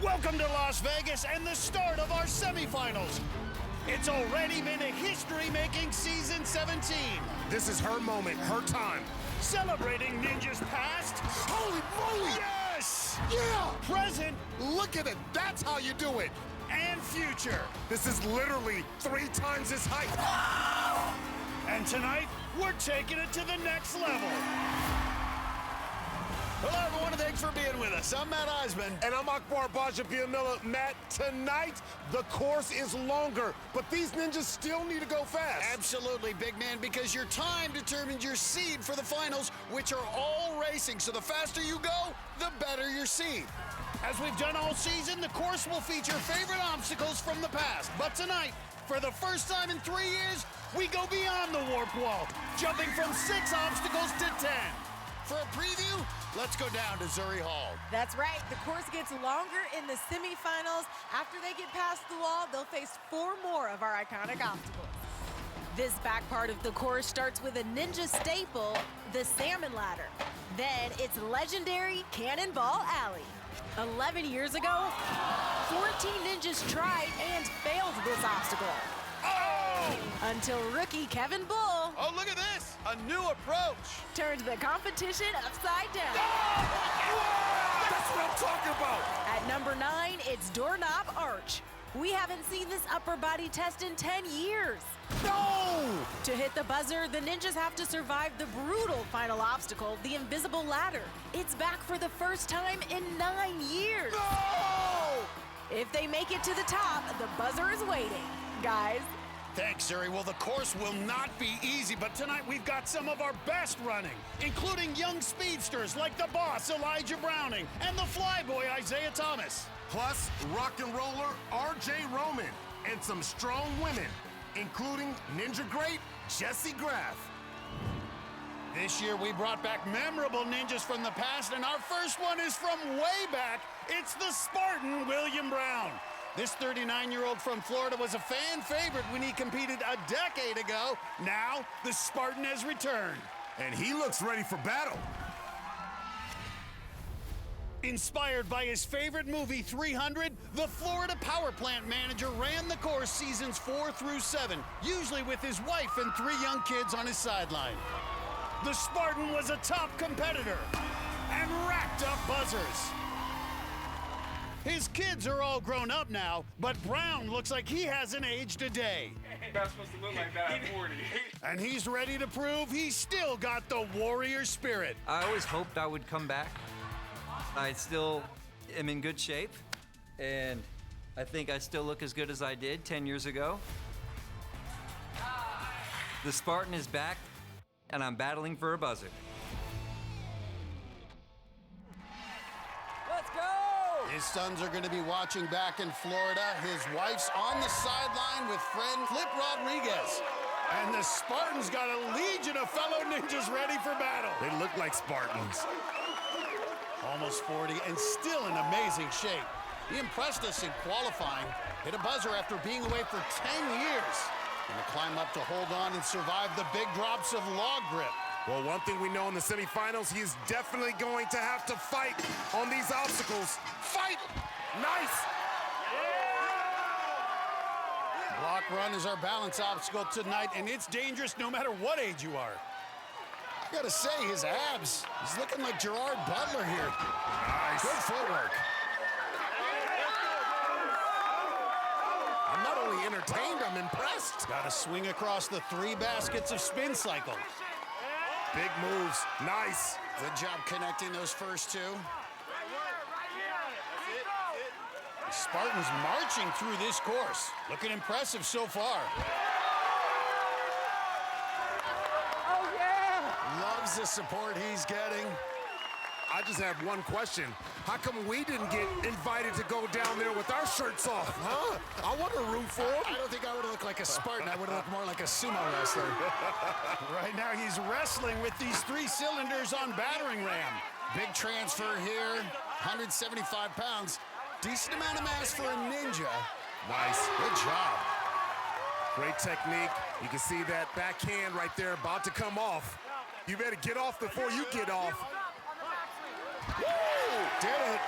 Welcome to Las Vegas and the start of our semifinals. It's already been a history-making season 17. This is her moment, her time. Celebrating Ninja's past. Holy moly! Yes! Yeah! Present. Look at it, that's how you do it. And future. This is literally 3 times his height. And tonight, we're taking it to the next level. Hello, everyone, and thanks for being with us. I'm Matt Eisman. And I'm Akbar Bajabiamila. Matt, tonight, the course is longer, but these ninjas still need to go fast. Absolutely, big man, because your time determines your seed for the finals, which are all racing. So the faster you go, the better your seed. As we've done all season, the course will feature favorite obstacles from the past. But tonight, for the first time in 3 years, we go beyond the warp wall, jumping from 6 obstacles to 10. For a preview, let's go down to Zuri Hall. That's right. The course gets longer in the semifinals. After they get past the wall, they'll face 4 more of our iconic obstacles. This back part of the course starts with a ninja staple, the salmon ladder. Then it's legendary Cannonball Alley. 11 years ago, 14 ninjas tried and failed this obstacle. Until rookie Kevin Bull. Oh, look at this, a new approach. Turned the competition upside down. That's what I'm talking about. At number 9, it's Doorknob Arch. We haven't seen this upper body test in 10 years. No! To hit the buzzer, the ninjas have to survive the brutal final obstacle, the invisible ladder. It's back for the first time in 9 years. No! If they make it to the top, the buzzer is waiting. Guys, Thanks, Zuri. Well, the course will not be easy, but tonight we've got some of our best running, including young speedsters like the boss, Elijah Browning, and the flyboy, Isaiah Thomas. Plus, rock and roller R.J. Roman, and some strong women, including Ninja Great Jessie Graff. This year we brought back memorable ninjas from the past, and our first one is from way back. It's the Spartan, William Brown. This 39-year-old from Florida was a fan favorite when he competed a decade ago. Now, the Spartan has returned. And he looks ready for battle. Inspired by his favorite movie, 300, the Florida power plant manager ran the course seasons 4 through 7, usually with his wife and 3 young kids on his sideline. The Spartan was a top competitor and racked up buzzers. His kids are all grown up now, but Brown looks like he hasn't aged a day. You're not supposed to look like that at 40. And he's ready to prove he's still got the warrior spirit. I always hoped I would come back. I still am in good shape, and I think I still look as good as I did 10 years ago. The Spartan is back, and I'm battling for a buzzer. let's go! His sons are going to be watching back in Florida. His wife's on the sideline with friend Flip Rodriguez. And the Spartans got a legion of fellow ninjas ready for battle. They look like Spartans. Almost 40 and still in amazing shape. He impressed us in qualifying. Hit a buzzer after being away for 10 years. Gonna climb up to hold on and survive the big drops of log grip. Well, one thing we know in the semifinals, he is definitely going to have to fight on these obstacles. Fight! Nice! Block run is our balance obstacle tonight, And it's dangerous no matter what age you are. I gotta say, his abs, he's looking like Gerard Butler here. Nice. Good footwork. I'm not only entertained, I'm impressed. Got to swing across the 3 baskets of spin cycle. Big moves. Nice. Good job connecting those first 2. Spartans marching through this course. Looking impressive so far. Oh, yeah! Loves the support he's getting. I just have one question. How come we didn't get invited to go down there with our shirts off, huh? I want to root for him. I don't think I would have looked like a Spartan. I would have looked more like a sumo wrestler. Right now he's wrestling with these 3 cylinders on battering ram. Big transfer here, 175 pounds. Decent amount of mass for a ninja. Nice. Good job. Great technique. You can see that backhand right there about to come off. You better get off before you get off. Woo! Did it.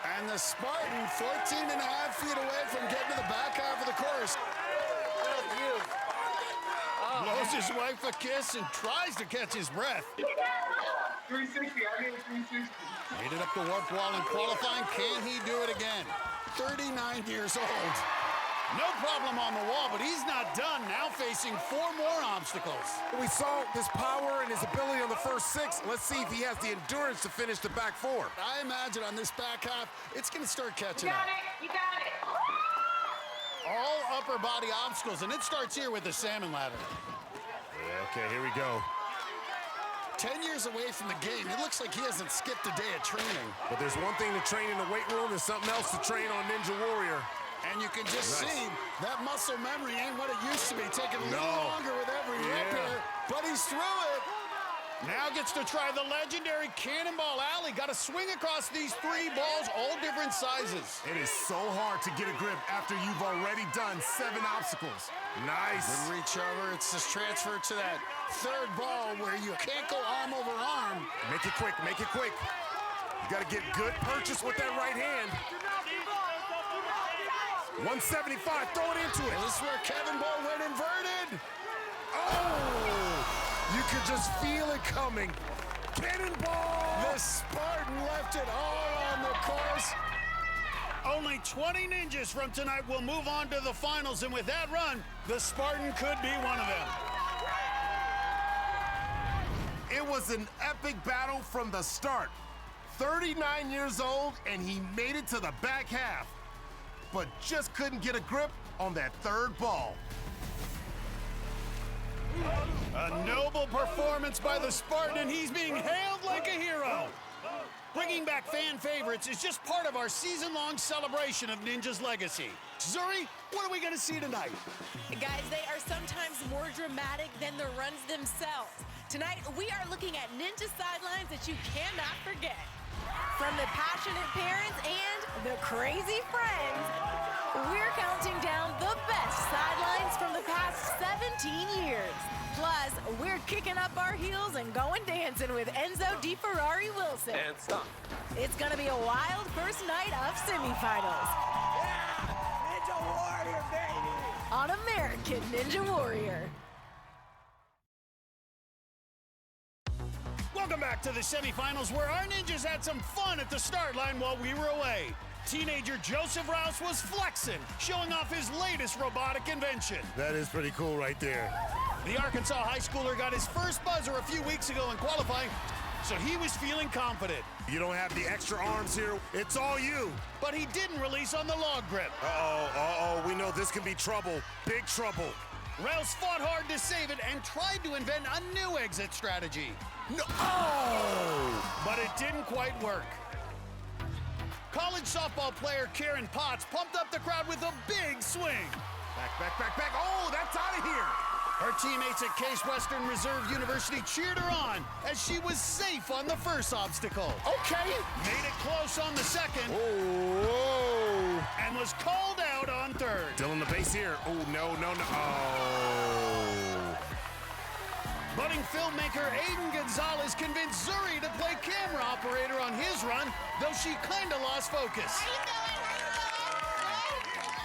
And the Spartan 14 and a half feet away from getting to the back half of the course. Blows his wife a kiss and tries to catch his breath. 360, I need a 360. Made it up the warp wall in qualifying. Can he do it again? 39 years old. No problem on the wall, but he's not done. Now facing 4 more obstacles. We saw his power and his ability on the first 6. Let's see if he has the endurance to finish the back 4. I imagine on this back half, it's going to start catching up. You got it. All upper body obstacles, and it starts here with the salmon ladder. Okay, here we go. 10 years away from the game, it looks like he hasn't skipped a day of training. But there's one thing to train in the weight room, there's something else to train on Ninja Warrior. And you can just see that muscle memory ain't what it used to be. Taking a little longer with every rep here, but he's through it. Now gets to try the legendary Cannonball Alley. Got to swing across these 3 balls, all different sizes. It is so hard to get a grip after you've already done 7 obstacles. Nice. Good reach over. It's just transfer to that 3rd ball where you can't go arm over arm. Make it quick, make it quick. You got to get good purchase with that right hand. 175, throw it into it. And this is where Kevin Bull went inverted. Oh! You could just feel it coming. Cannonball! The Spartan left it all on the course. Only 20 ninjas from tonight will move on to the finals, and with that run, the Spartan could be one of them. It was an epic battle from the start. 39 years old, and he made it to the back half, but just couldn't get a grip on that 3rd ball. A noble performance by the Spartan, and he's being hailed like a hero. Bringing back fan favorites is just part of our season-long celebration of Ninja's legacy. Zuri, what are we going to see tonight? Guys, they are sometimes more dramatic than the runs themselves. Tonight, we are looking at Ninja sidelines that you cannot forget. From the passionate parents and the crazy friends, we're counting down the best sidelines from the past 17 years. Plus, we're kicking up our heels and going dancing with Enzo Di Ferrari Wilson. And stop. It's gonna be a wild first night of semifinals. Yeah! Ninja Warrior, baby! On American Ninja Warrior. Welcome back to the semifinals, where our ninjas had some fun at the start line while we were away. Teenager Joseph Rouse was flexing, showing off his latest robotic invention. That is pretty cool right there. The Arkansas high schooler got his first buzzer a few weeks ago in qualifying, so he was feeling confident. You don't have the extra arms here. It's all you. But he didn't release on the log grip. We know this can be trouble. Big trouble. Rouse fought hard to save it and tried to invent a new exit strategy. No. Oh! But it didn't quite work. College softball player Karen Potts pumped up the crowd with a big swing. Back. Oh, that's out of here. Her teammates at Case Western Reserve University cheered her on as she was safe on the first obstacle. Okay. Made it close on the second. Oh. And was called out on third. Still on the base here. Oh, no. Oh. Budding filmmaker Aiden Gonzalez convinced Zuri to play camera operator on his run, though she kinda lost focus.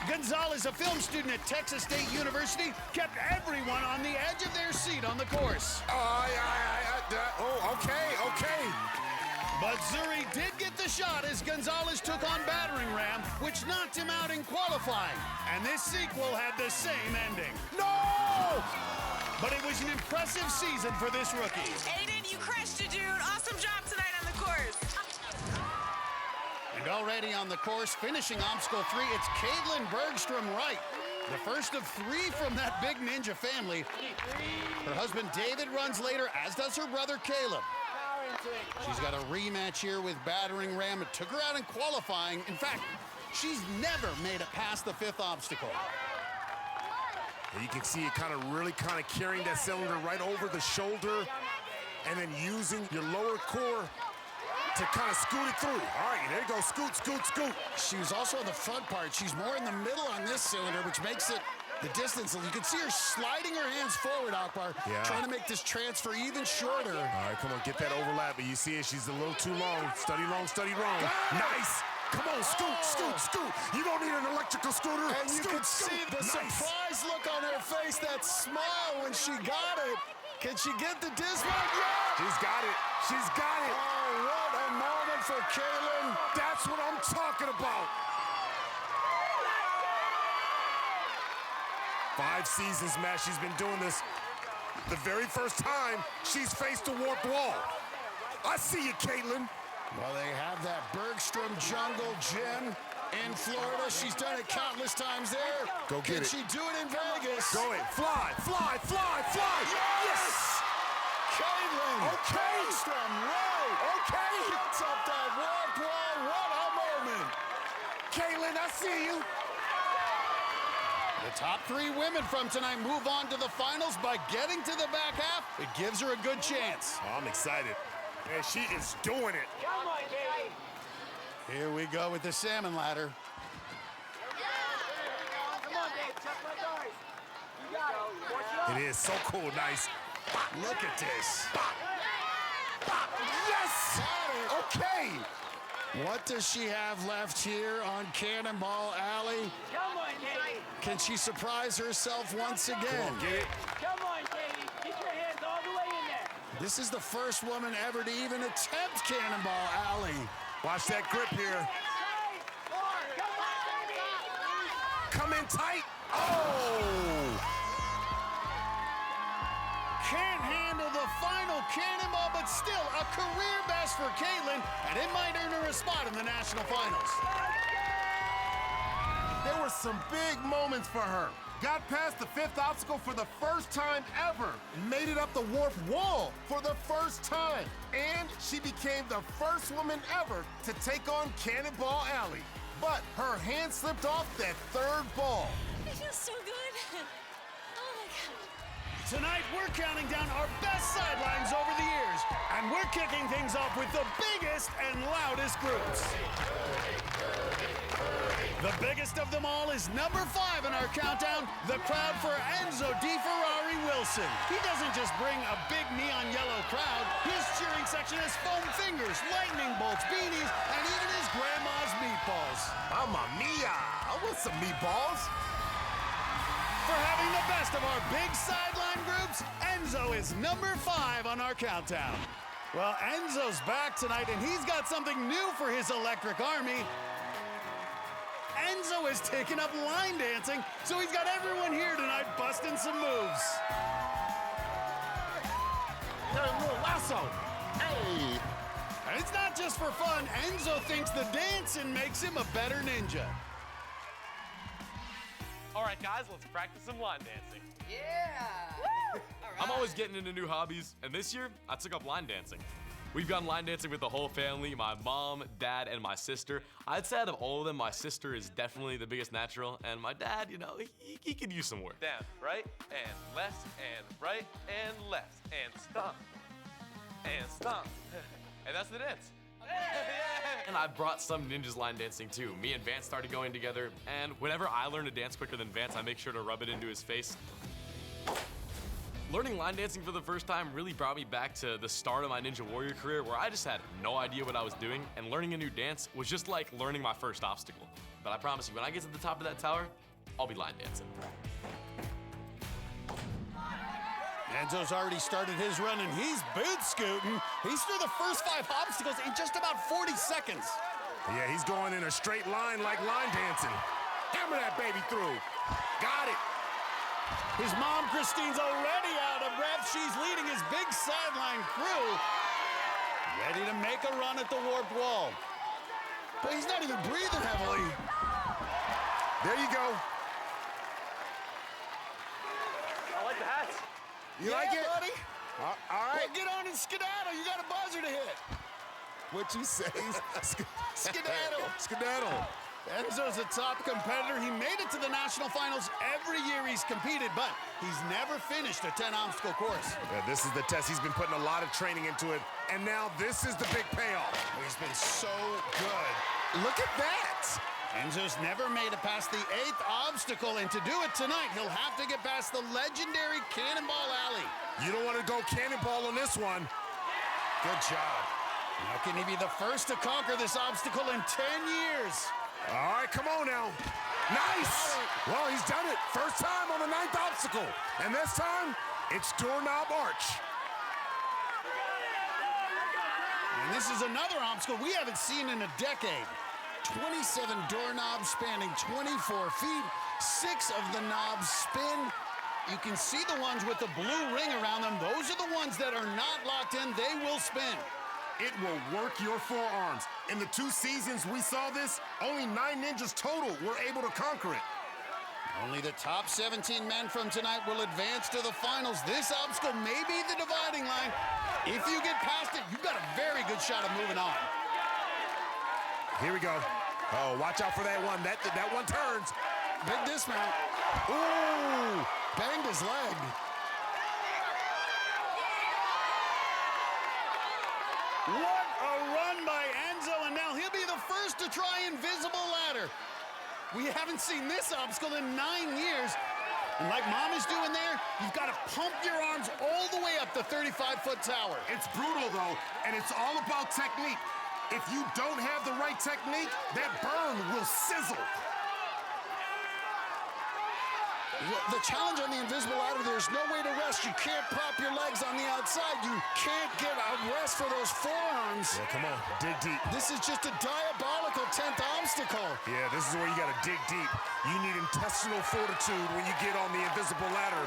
Gonzalez, a film student at Texas State University, kept everyone on the edge of their seat on the course. Okay. But Zuri did get the shot as Gonzalez took on battering ram, which knocked him out in qualifying. And this sequel had the same ending. No! But it was an impressive season for this rookie. Aiden, you crushed it, dude. Awesome job tonight on the course. And already on the course, finishing obstacle 3, it's Caitlin Bergstrom Wright. The first of 3 from that big ninja family. Her husband David runs later, as does her brother Caleb. She's got a rematch here with battering ram. It took her out in qualifying. In fact, she's never made it past the 5th obstacle. And you can see it really carrying that cylinder right over the shoulder and then using your lower core to kind of scoot it through. All right, there you go, scoot. She was also on the front part. She's more in the middle on this cylinder, which makes it the distance. You can see her sliding her hands forward, Akbar, trying to make this transfer even shorter. All right, come on, get that overlap. But you see it, she's a little too long. Study long. Nice. Come on, scoot, scoot, scoot. You don't need an electrical scooter. And you could see the surprise look on her face, that smile when she got it. Can she get the dismount? Yeah! She's got it. She's got it. Oh, what a moment for Kaylin. That's what I'm talking about. 5 seasons, Matt, she's been doing this. The very first time she's faced a warped wall. I see you, Caitlin. Well, they have that Bergstrom Jungle Gym in Florida. She's done it countless times there. Go get it. Can she do it in Vegas? Go ahead. Fly, fly, fly, fly. Yes! Caitlin. Okay. Bergstrom, right. Okay. Gets up that warped wall. What a moment. Caitlin, I see you. The top 3 women from tonight move on to the finals by getting to the back half. It gives her a good chance. Oh, I'm excited. And she is doing it. Come on, Katie. Here we go with the salmon ladder. Come on, Dave. Check my guys. You got it. Watch it. It is so cool, nice. Look at this. Yes! Okay. What does she have left here on Cannonball Alley? Come on, Katie. Can she surprise herself once again? Get it? Come on, Katie. Get your hands all the way in there. This is the first woman ever to even attempt Cannonball Alley. Watch that grip here. Come in tight. Oh! Can't handle the final cannonball, but still a career best for Caitlin, and it might earn her a spot in the national finals. There were some big moments for her. Got past the 5th obstacle for the first time ever. Made it up the warped wall for the first time. And she became the first woman ever to take on Cannonball Alley. But her hand slipped off that 3rd ball. It feels so good. Oh my God. Tonight, we're counting down our best sidelines over the years, and we're kicking things off with the biggest and loudest groups. The biggest of them all is number 5 in our countdown, the crowd for Enzo Di Ferrari Wilson. He doesn't just bring a big neon yellow crowd. His cheering section has foam fingers, lightning bolts, beanies, and even his grandma's meatballs. Mamma mia! I want some meatballs. For having the best of our big sideline groups, Enzo is number 5 on our countdown. Well, Enzo's back tonight, and he's got something new for his electric army. Enzo has taken up line dancing, so he's got everyone here tonight busting some moves. Lasso. Hey! And it's not just for fun. Enzo thinks the dancing makes him a better ninja. All right, guys, let's practice some line dancing. Yeah. I'm always getting into new hobbies, and this year, I took up line dancing. We've gone line dancing with the whole family, my mom, dad, and my sister. I'd say out of all of them, my sister is definitely the biggest natural, and my dad, you know, he could use some work. Down, right, and left, and right, and left, and stomp, and stomp. And that's the dance. And I brought some ninjas line dancing too. Me and Vance started going together, and whenever I learn to dance quicker than Vance, I make sure to rub it into his face. Learning line dancing for the first time really brought me back to the start of my Ninja Warrior career, where I just had no idea what I was doing, and learning a new dance was just like learning my first obstacle. But I promise you, when I get to the top of that tower, I'll be line dancing. Enzo's already started his run, and he's boot scooting. He's through the first 5 obstacles in just about 40 seconds. Yeah, he's going in a straight line like line dancing. Hammer that baby through. Got it. His mom, Christine's already out of breath. She's leading his big sideline crew, ready to make a run at the warped wall. But he's not even breathing heavily. There you go. I like the hats. You like it? buddy? All right. Well, get on and skedaddle. You got a buzzer to hit. What you say? Skedaddle. Skedaddle. Enzo's a top competitor. He made it to the national finals every year he's competed, but he's never finished a 10-obstacle course. Yeah, this is the test. He's been putting a lot of training into it, and now this is the big payoff. He's been so good. Look at that. Enzo's never made it past the 8th obstacle, and to do it tonight, he'll have to get past the legendary Cannonball Alley. You don't want to go cannonball on this one. Good job. How can he be the first to conquer this obstacle in 10 years? All right, come on now. Nice! Well, he's done it. First time on the 9th obstacle. And this time, it's doorknob arch. And this is another obstacle we haven't seen in a decade. 27 doorknobs spanning 24 feet. 6 of the knobs spin. You can see the ones with the blue ring around them. Those are the ones that are not locked in. They will spin. It will work your forearms. In the 2 seasons we saw this, only 9 ninjas total were able to conquer it. Only the top 17 men from tonight will advance to the finals. This obstacle may be the dividing line. If you get past it, you've got a very good shot of moving on. Here we go. Oh, watch out for that one. That one turns. Big dismount. Ooh! Banged his leg. What a run by Enzo, and now he'll be the first to try invisible ladder. We haven't seen this obstacle in 9 years. And like Mom is doing there, you've got to pump your arms all the way up the 35-foot tower. It's brutal, though, and it's all about technique. If you don't have the right technique, that burn will sizzle. The challenge on the invisible ladder, there's no way to rest. You can't prop your legs on the outside. You can't get a rest for those forearms. Yeah, come on, dig deep. This is just a diabolical 10th obstacle. Yeah, this is where you gotta dig deep. You need intestinal fortitude when you get on the invisible ladder.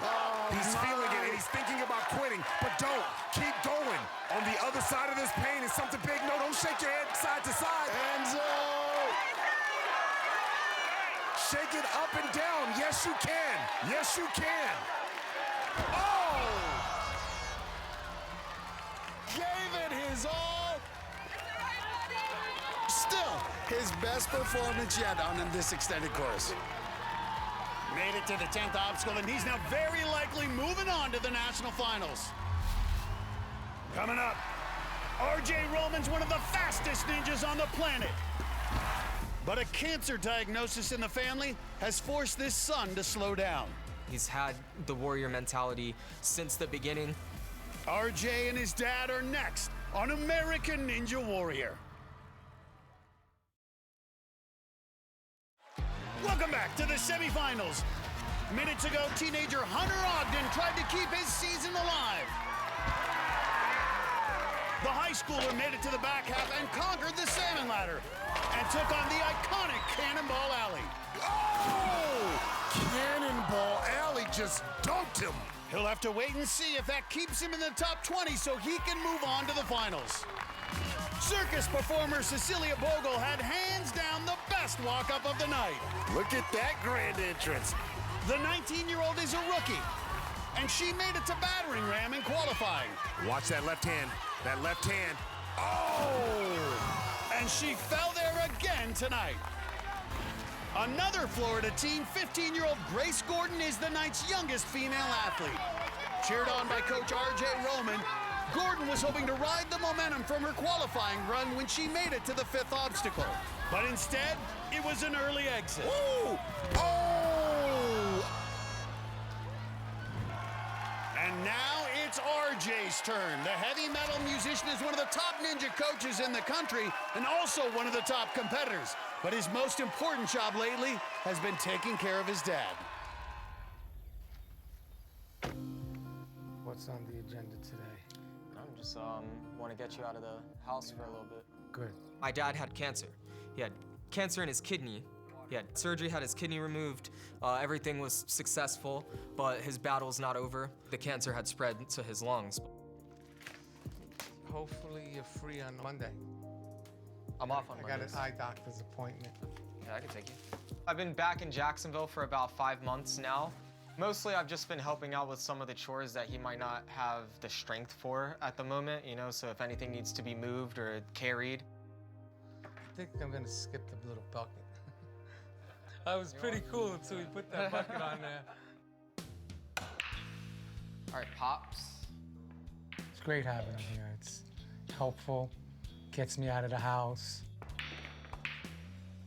He's feeling it and he's thinking about quitting, but don't. Keep going. On the other side of this pain is something big. No, don't shake your head side to side. Enzo! Shake it up and down. Yes, you can. Yes, you can. Oh! Gave it his all. Still, his best performance yet on this extended course. Made it to the 10th obstacle, and he's now very likely moving on to the national finals. Coming up, R.J. Roman's one of the fastest ninjas on the planet. But a cancer diagnosis in the family has forced this son to slow down. He's had the warrior mentality since the beginning. RJ and his dad are next on American Ninja Warrior. Welcome back to the semifinals. Minutes ago, teenager Hunter Ogden tried to keep his season alive. The high schooler made it to the back half and conquered the salmon ladder and took on the iconic Cannonball Alley. Oh! Cannonball Alley just dunked him. He'll have to wait and see if that keeps him in the top 20 so he can move on to the finals. Circus performer Cecilia Bogle had hands down the best walk-up of the night. Look at that grand entrance. The 19-year-old is a rookie, and she made it to battering ram in qualifying. Watch that left hand. That left hand. Oh! And she fell there again tonight. Another Florida teen, 15-year-old Grace Gordon, is the night's youngest female athlete. Cheered on by Coach R.J. Roman, Gordon was hoping to ride the momentum from her qualifying run when she made it to the 5th obstacle. But instead, it was an early exit. Ooh! Oh! And now it's RJ's turn. The heavy metal musician is one of the top ninja coaches in the country and also one of the top competitors. But his most important job lately has been taking care of his dad. What's on the agenda today? I'm just want to get you out of the house for a little bit. Good. My dad had cancer. He had cancer in his kidney. He had surgery, had his kidney removed. Everything was successful, but his battle's not over. The cancer had spread to his lungs. Hopefully you're free on Monday. I'm off on I got Mondays. an eye doctor's appointment. Yeah, I can take you. I've been back in Jacksonville for about 5 months now. Mostly I've just been helping out with some of the chores that he might not have the strength for at the moment, you know, so if anything needs to be moved or carried. I think I'm gonna skip the little bucket. I was pretty cool until we put that bucket on there. All right, Pops. It's great having him here. It's helpful, gets me out of the house,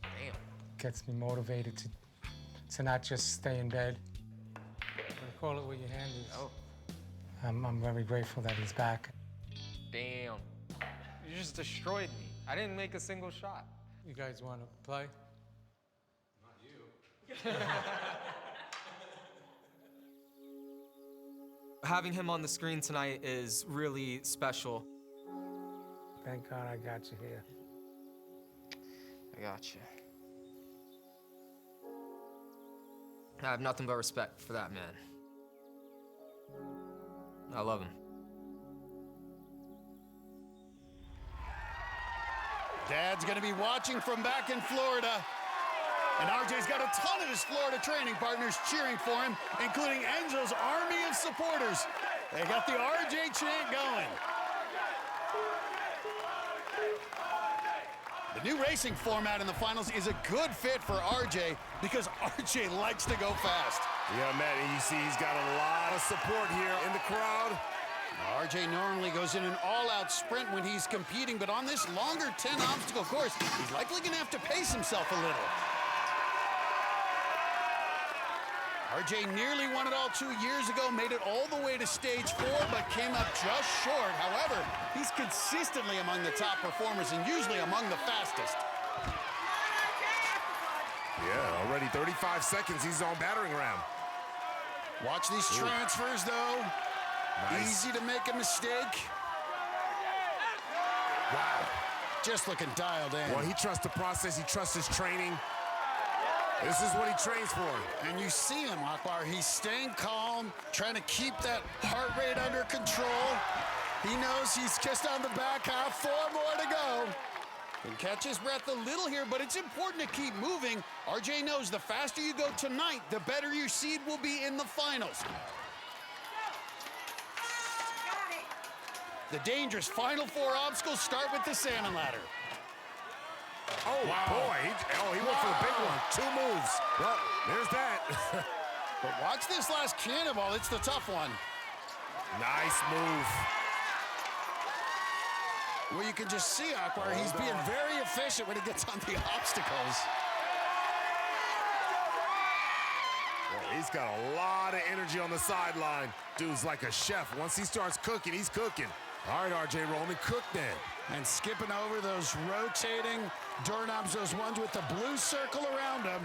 Damn. gets me motivated to not just stay in bed. Call it what your hand is. Oh. I'm very grateful that he's back. Damn. You just destroyed me. I didn't make a single shot. You guys want to play? Having him on the screen tonight is really special. Thank God I got you here. I got you. I have nothing but respect for that man. I love him. Dad's going to be watching from back in Florida. And RJ's got a ton of his Florida training partners cheering for him, including Enzo's army of supporters. They got the RJ chant going. The new racing format in the finals is a good fit for RJ because RJ likes to go fast. Yeah, Matt, and you see he's got a lot of support here in the crowd. RJ normally goes in an all-out sprint when he's competing, but on this longer 10-obstacle course, he's likely going to have to pace himself a little. RJ nearly won it all 2 years ago, made it all the way to stage 4, but came up just short. However, he's consistently among the top performers and usually among the fastest. Yeah, already 35 seconds, he's on battering ram. Watch these transfers, though. Nice. Easy to make a mistake. Wow. Just looking dialed in. Well, he trusts the process, he trusts his training. This is what he trains for. And you see him, Akbar. He's staying calm, trying to keep that heart rate under control. He knows he's just on the back half. 4 more to go. Can catch his breath a little here, but it's important to keep moving. RJ knows the faster you go tonight, the better your seed will be in the finals. The dangerous final 4 obstacles start with the salmon ladder. Oh, wow. Boy. He went for the big one. 2 moves. Well, there's that. But watch this last cannonball. It's the tough one. Nice move. Well, you can just see, Akbar, he's being very efficient when he gets on the obstacles. Well, he's got a lot of energy on the sideline. Dude's like a chef. Once he starts cooking, he's cooking. All right, RJ Roman, cook then. And skipping over those rotating doorknobs, those ones with the blue circle around them.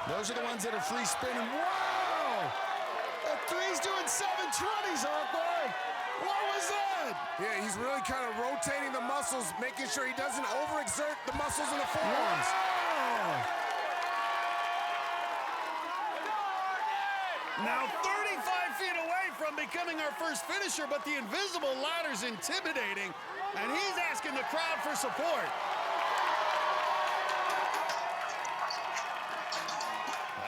Those are the ones that are free spinning. Wow! That 3's doing 720s, Akbar. What was that? Yeah, he's really kind of rotating the muscles, making sure he doesn't overexert the muscles in the forearms. Wow! Now 35 feet away from becoming our first finisher, but the invisible ladder's intimidating, and he's asking the crowd for support.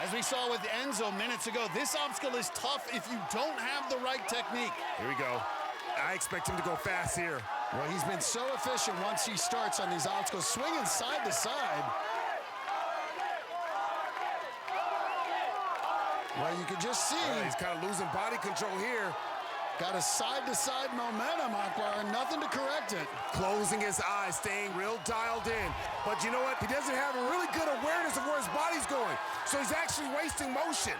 As we saw with Enzo minutes ago, this obstacle is tough if you don't have the right technique. Here we go. I expect him to go fast here. Well, he's been so efficient once he starts on these obstacles, swinging side to side. Well, you can just see. He's kind of losing body control here. Got a side-to-side momentum, Akbar, and nothing to correct it. Closing his eyes, staying real dialed in. But you know what? He doesn't have a really good awareness of where his body's going. So he's actually wasting motion.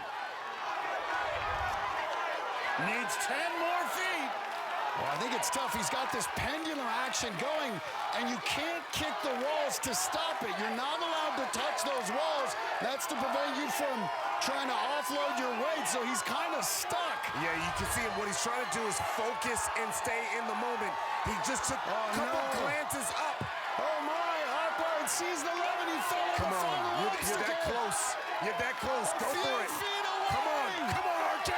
Needs 10 more feet. Well, I think it's tough. He's got this pendulum action going, and you can't kick the walls to stop it. You're not allowed to touch those walls. That's to prevent you from trying to offload your weight, so he's kind of stuck. Yeah, you can see him. What he's trying to do is focus and stay in the moment. He just took a couple glances up. Oh, my. Akbar sees the lemon. He fell on the final obstacle. You're that close. You're that close. Go for it. Feet away. Come on, RJ.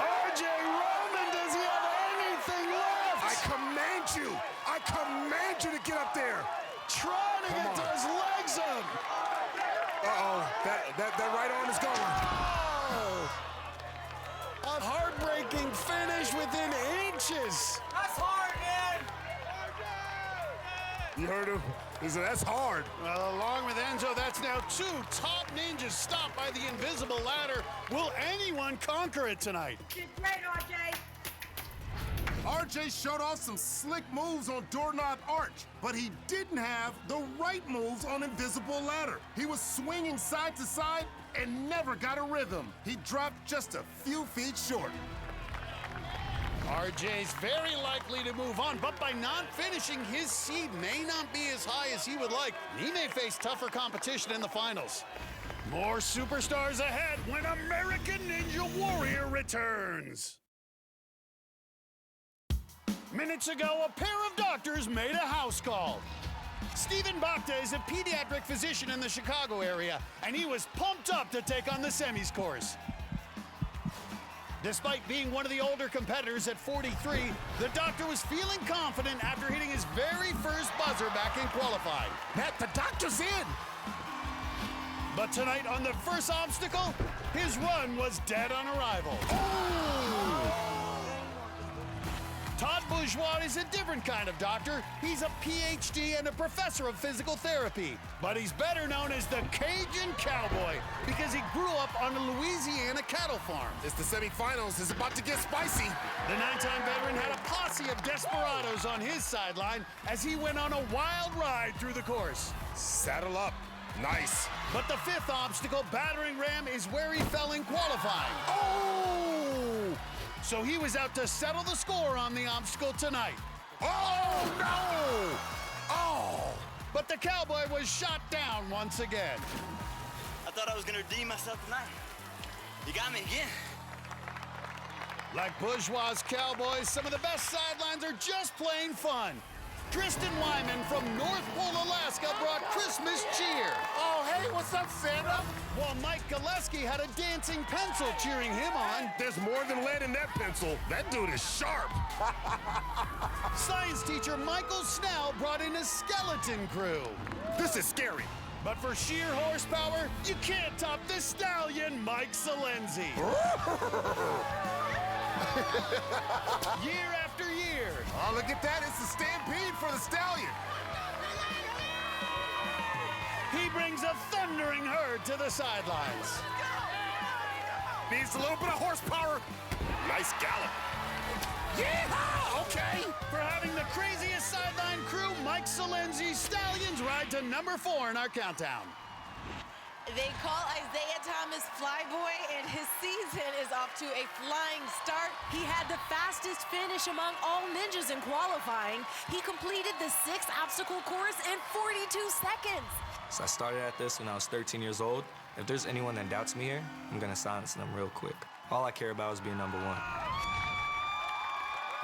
RJ Roman, does he have anything left? I command you to get up there. Trying to get those legs up. Uh-oh, that right arm is gone. Oh! A heartbreaking finish within inches. That's hard, man. You heard him? He said, that's hard. Well, along with Enzo, that's now 2 top ninjas stopped by the invisible ladder. Will anyone conquer it tonight? Did great, RJ. RJ showed off some slick moves on Doorknob Arch, but he didn't have the right moves on Invisible Ladder. He was swinging side to side and never got a rhythm. He dropped just a few feet short. RJ's very likely to move on, but by not finishing, his seed may not be as high as he would like. He may face tougher competition in the finals. More superstars ahead when American Ninja Warrior returns. Minutes ago, a pair of doctors made a house call. Stephen Bakta is a pediatric physician in the Chicago area, and he was pumped up to take on the semis course. Despite being one of the older competitors at 43, the doctor was feeling confident after hitting his very first buzzer back in qualifying. Matt, the doctor's in. But tonight on the first obstacle, his run was dead on arrival. Todd Bourgeois is a different kind of doctor. He's a PhD and a professor of physical therapy. But he's better known as the Cajun Cowboy because he grew up on a Louisiana cattle farm. It's the semifinals. It's about to get spicy. The 9-time veteran had a posse of desperados on his sideline as he went on a wild ride through the course. Saddle up. Nice. But the fifth obstacle, Battering Ram, is where he fell in qualifying. Oh! So he was out to settle the score on the obstacle tonight. Oh, no! Oh! But the Cowboy was shot down once again. I thought I was gonna redeem myself tonight. You got me again. Like Bourgeois' Cowboys, some of the best sidelines are just plain fun. Tristan Wyman from North Pole, Alaska brought Christmas cheer. Oh, hey, what's up, Santa? While Mike Gillespie had a dancing pencil cheering him on. There's more than lead in that pencil. That dude is sharp. Science teacher Michael Snell brought in a skeleton crew. This is scary. But for sheer horsepower, you can't top the stallion, Mike Salenzi. Year after year. Oh, look at that. It's a stampede for the stallion. He brings a thundering herd to the sidelines. Needs a little bit of horsepower. Nice gallop. Yeah, okay. For having the craziest sideline crew, Mike Salenzi's Stallions ride to number 4 in our countdown. They call Isaiah Thomas Flyboy, and his season is off to a flying start. He had the fastest finish among all ninjas in qualifying. He completed the 6th obstacle course in 42 seconds. So I started at this when I was 13 years old. If there's anyone that doubts me here, I'm gonna silence them real quick. All I care about is being number 1.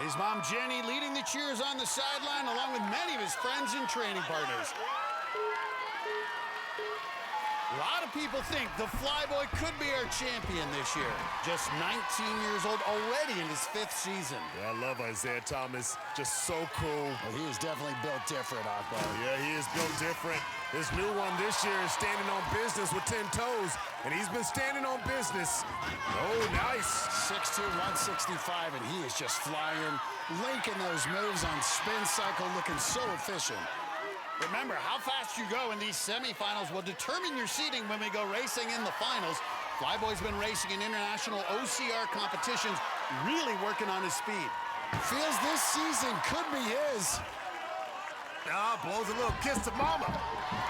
His mom, Jenny, leading the cheers on the sideline, along with many of his friends and training partners. A lot of people think the Flyboy could be our champion this year. Just 19 years old, already in his 5th season. Yeah, I love Isaiah Thomas. Just so cool. Well, he is definitely built different, Akbar. Yeah, he is built different. His new one this year is standing on business with 10 toes, and he's been standing on business. Oh, nice. 6'2", 165, and he is just flying, linking those moves on spin cycle, looking so efficient. Remember, how fast you go in these semifinals will determine your seeding when we go racing in the finals. Flyboy's been racing in international OCR competitions, really working on his speed. Feels this season could be his. Ah, blows a little kiss to mama.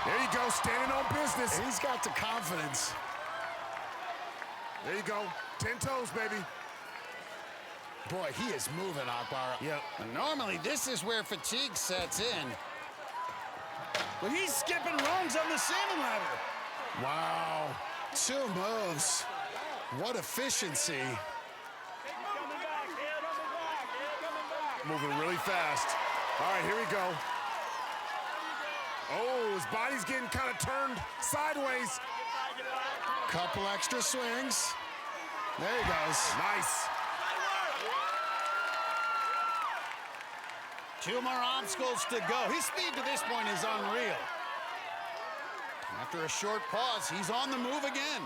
There you go, standing on business. And he's got the confidence. There you go, 10 toes, baby. Boy, he is moving, Akbar. Yep. And normally, this is where fatigue sets in. But he's skipping rungs on the salmon ladder. Wow, 2 moves. What efficiency. Moving really fast. All right, here we go. Oh, his body's getting kind of turned sideways. Couple extra swings. There he goes. Nice. 2 more obstacles to go. His speed to this point is unreal. After a short pause, he's on the move again.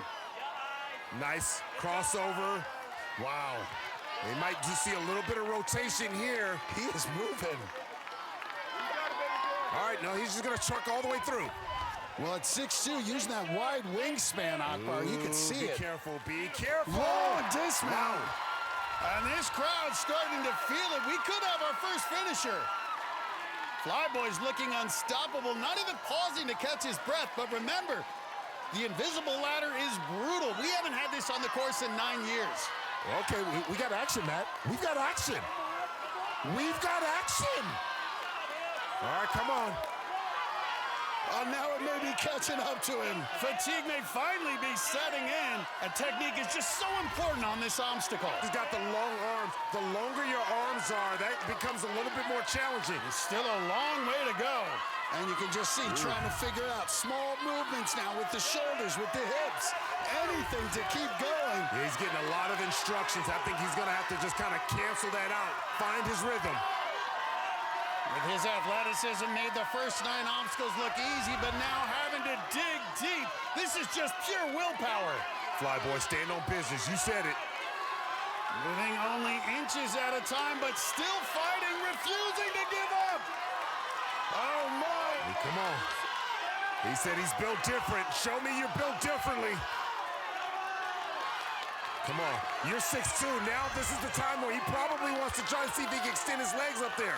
Nice crossover. Wow. They might just see a little bit of rotation here. He is moving. All right, no, he's just gonna truck all the way through. Well, at 6'2", using that wide wingspan, Akbar, you can see it. Be careful, be careful. Whoa, dismount. And this crowd's starting to feel it. We could have our first finisher. Flyboy's looking unstoppable, not even pausing to catch his breath. But remember, the invisible ladder is brutal. We haven't had this on the course in 9 years. Okay, we got action, Matt. We got action. We've got action. All right, come on. Now it may be catching up to him. Fatigue may finally be setting in. And technique is just so important on this obstacle. He's got the long arms. The longer your arms are, that becomes a little bit more challenging. It's still a long way to go. And you can just see trying to figure out small movements now with the shoulders, with the hips, anything to keep going. Yeah, he's getting a lot of instructions. I think he's going to have to just kind of cancel that out, find his rhythm. With his athleticism, made the first 9 obstacles look easy, but now having to dig deep. This is just pure willpower. Flyboy, stand on business. You said it. Moving only inches at a time, but still fighting, refusing to give up. Oh, my. Hey, come on. He said he's built different. Show me you're built differently. Come on. You're 6'2". Now this is the time where he probably wants to try to see if he can extend his legs up there.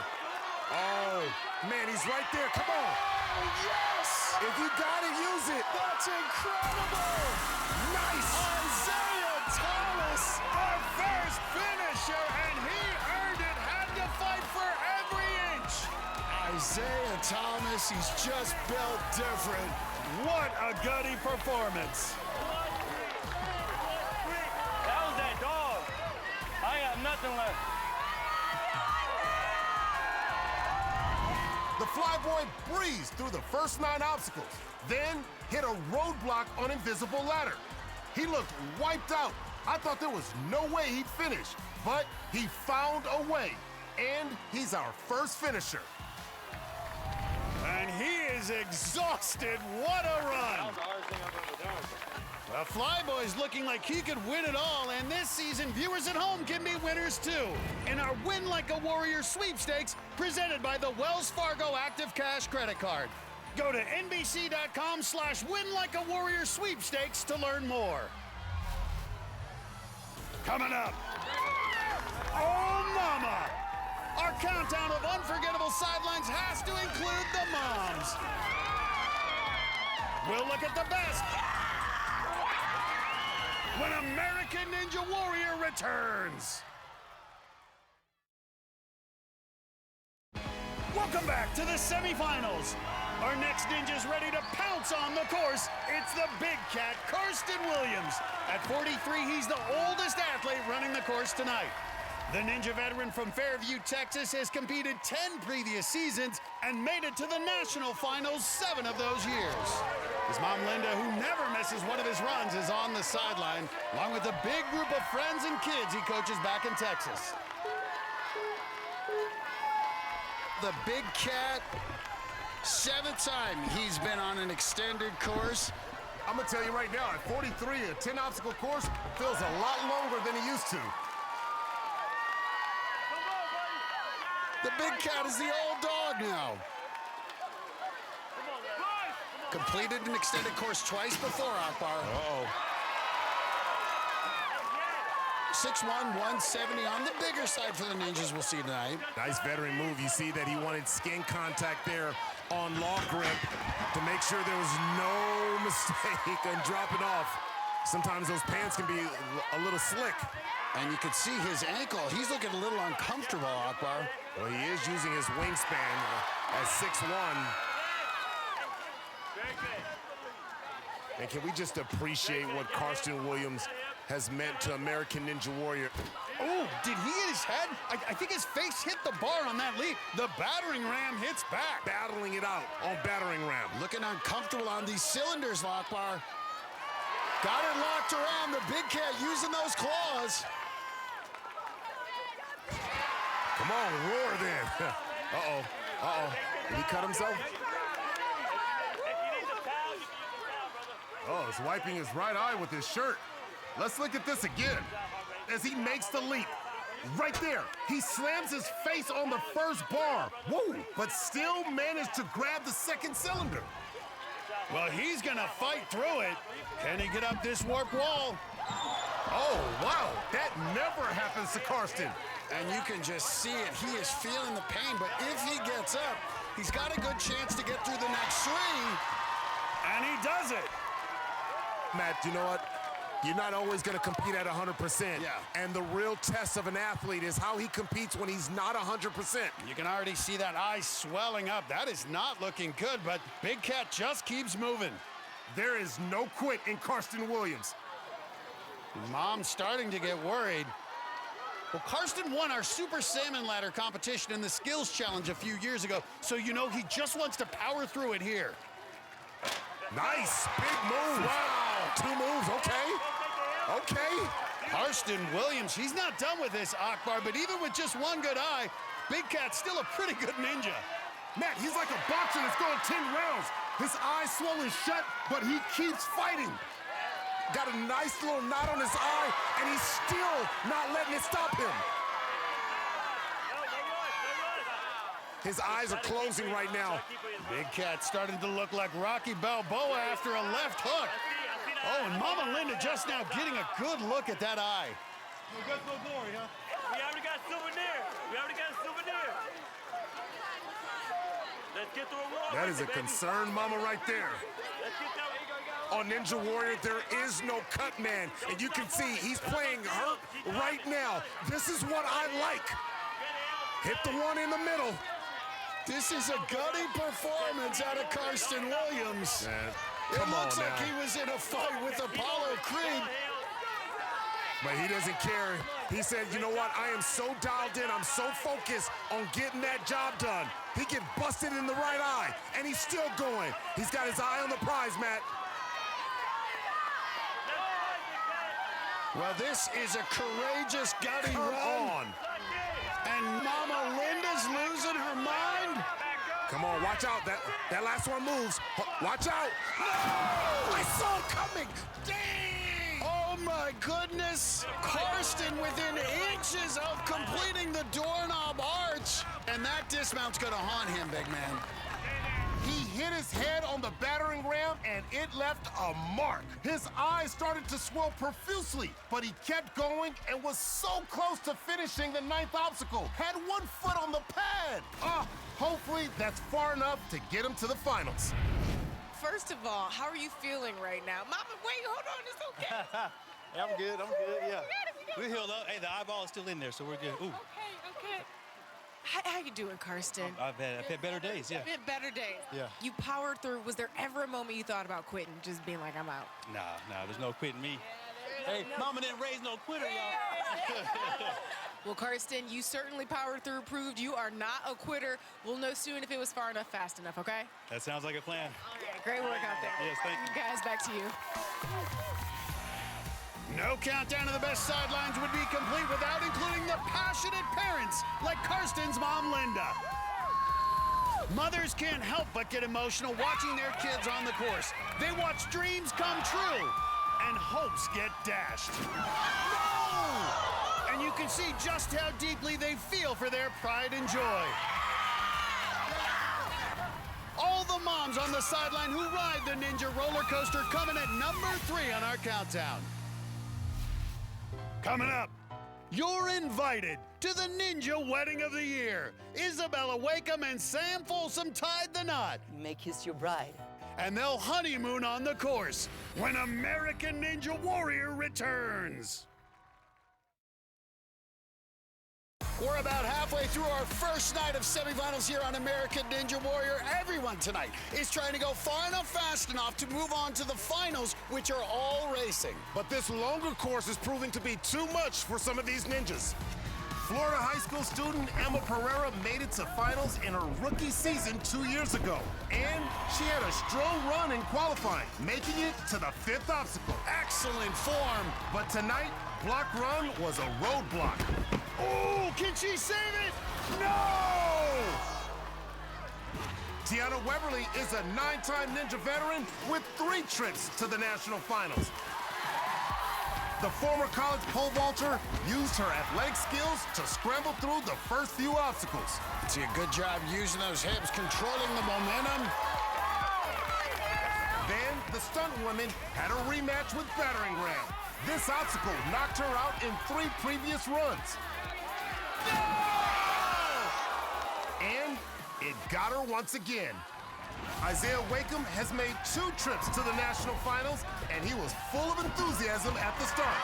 Oh, man, he's right there. Come on. Oh, yes! If you got it, use it. That's incredible! Nice! Isaiah Thomas, Our first finisher, and he earned it. Had to fight for every inch. Isaiah Thomas, he's just built different. What a gutty performance. That was that dog. I got nothing left. The Flyboy breezed through the first 9 obstacles, then hit a roadblock on Invisible Ladder. He looked wiped out. I thought there was no way he'd finish, but he found a way, and he's our first finisher. And he is exhausted. What a run. The Flyboy's looking like he could win it all, and this season, viewers at home can be winners too. In our Win Like a Warrior sweepstakes, presented by the Wells Fargo Active Cash Credit Card. Go to NBC.com/WinLikeAWarrior sweepstakes to learn more. Coming up. Oh, mama! Our countdown of unforgettable sidelines has to include the moms. We'll look at the best when American Ninja Warrior returns. Welcome back to the semifinals. Our next ninja's ready to pounce on the course. It's the big cat, Karsten Williams. At 43, he's the oldest athlete running the course tonight. The Ninja veteran from Fairview, Texas, has competed 10 previous seasons and made it to the national finals 7 of those years. His mom, Linda, who never misses one of his runs, is on the sideline, along with a big group of friends and kids he coaches back in Texas. The big cat, 7th time he's been on an extended course. I'm gonna tell you right now, at 43, a 10-obstacle course feels a lot longer than it used to. The big cat is the old dog now. Completed an extended course twice before, Akbar. Uh-oh. 6'1", 170 on the bigger side for the Ninjas we'll see tonight. Nice veteran move. You see that he wanted skin contact there on law grip to make sure there was no mistake on dropping off. Sometimes those pants can be a little slick. And you can see his ankle. He's looking a little uncomfortable, Akbar. Well, he is using his wingspan at 6'1". And can we just appreciate what Karsten Williams has meant to American Ninja Warrior? Oh, did he hit his head? I think his face hit the bar on that leap. The battering ram hits back. Battling it out on battering ram. Looking uncomfortable on these cylinders, Akbar. Got it locked around. The big cat using those claws. Come on, roar then. Uh-oh, uh-oh. Did he cut himself? Oh, he's wiping his right eye with his shirt. Let's look at this again. As he makes the leap. Right there, he slams his face on the first bar. Whoa, but still managed to grab the second cylinder. Well, he's gonna fight through it. Can he get up this warp wall? Oh, wow, that never happens to Karsten. And you can just see it. He is feeling the pain, but if he gets up, he's got a good chance to get through the next 3. And he does it. Matt, you know what? You're not always going to compete at 100%. Yeah. And the real test of an athlete is how he competes when he's not 100%. You can already see that eye swelling up. That is not looking good, but Big Cat just keeps moving. There is no quit in Karsten Williams. Mom's starting to get worried. Well, Karsten won our Super Salmon Ladder competition in the Skills Challenge a few years ago, so you know he just wants to power through it here. Nice, big move. Wow, 2 moves, okay. Okay. Karsten Williams, he's not done with this, Akbar, but even with just 1 good eye, Big Cat's still a pretty good ninja. Matt, he's like a boxer that's going 10 rounds. His eyes swollen shut, but he keeps fighting. Got a nice little knot on his eye, and he's still not letting it stop him. His eyes are closing right now. Big Cat starting to look like Rocky Balboa after a left hook. Oh, and Mama Linda just now getting a good look at that eye. We got no glory, huh? We already got a souvenir. We already got a souvenir. Let's get through a wall. That is a concerned mama right there. Let's get that. On Ninja Warrior, there is no cut man. And you can see he's playing hurt right now. This is what I like. Hit the one in the middle. This is a gutty performance out of Karsten Williams. Come it looks on like now. he was in a fight with Apollo Creed. But he doesn't care. He said, you know what? I am so dialed in. I'm so focused on getting that job done. He get busted in the right eye, and he's still going. He's got his eye on the prize, Matt. Well, this is a courageous gutty Come run. on. And Mama Linda's losing her mind. Come on, watch out. That last one moves. Watch out. No! I saw it coming. Dang! Oh, my goodness. Karsten within inches of completing the doorknob arch. And that dismount's going to haunt him, big man. He hit his head on the battering ram, and it left a mark. His eyes started to swell profusely, but he kept going and was so close to finishing the 9th obstacle. Had 1 foot on the pad. Hopefully that's far enough to get him to the finals. First of all, how are you feeling right now? Mama, wait, hold on, it's okay. Yeah, I'm good, yeah. We healed up. Hey, the eyeball is still in there, so we're good. Ooh. Okay. How you doing, Karsten? I've had better days, yeah. Better days. Yeah. You powered through. Was there ever a moment you thought about quitting, just being like, I'm out? Nah, there's no quitting me. Hey, Mama didn't raise no quitter, y'all. Well, Karsten, you certainly powered through, proved you are not a quitter. We'll know soon if it was far enough, fast enough, okay? That sounds like a plan. All right, great work out there. Yes, thank you. Guys, back to you. No countdown to the best sidelines would be complete without including the passionate parents like Karsten's mom, Linda. Mothers can't help but get emotional watching their kids on the course. They watch dreams come true and hopes get dashed. No! And you can see just how deeply they feel for their pride and joy. All the moms on the sideline who ride the Ninja roller coaster coming at number 3 on our countdown. Coming up, you're invited to the Ninja Wedding of the Year. Isabella Wakeham and Sam Folsom tied the knot. Make his your bride. And they'll honeymoon on the course when American Ninja Warrior returns. We're about halfway through our first night of semifinals here on American Ninja Warrior. Everyone tonight is trying to go far enough, fast enough to move on to the finals, which are all racing. But this longer course is proving to be too much for some of these ninjas. Florida high school student Emma Pereira made it to finals in her rookie season 2 years ago. And she had a strong run in qualifying, making it to the 5th obstacle. Excellent form. But tonight, block run was a roadblock. Oh, can she save it? No! Tiana Weberly is a 9-time Ninja veteran with 3 trips to the national finals. The former college pole vaulter used her athletic skills to scramble through the first few obstacles. She did a good job using those hips, controlling the momentum. Then the stunt woman had a rematch with battering ram. This obstacle knocked her out in 3 previous runs. No! And it got her once again. Isaiah Wakeham has made 2 trips to the national finals, and he was full of enthusiasm at the start.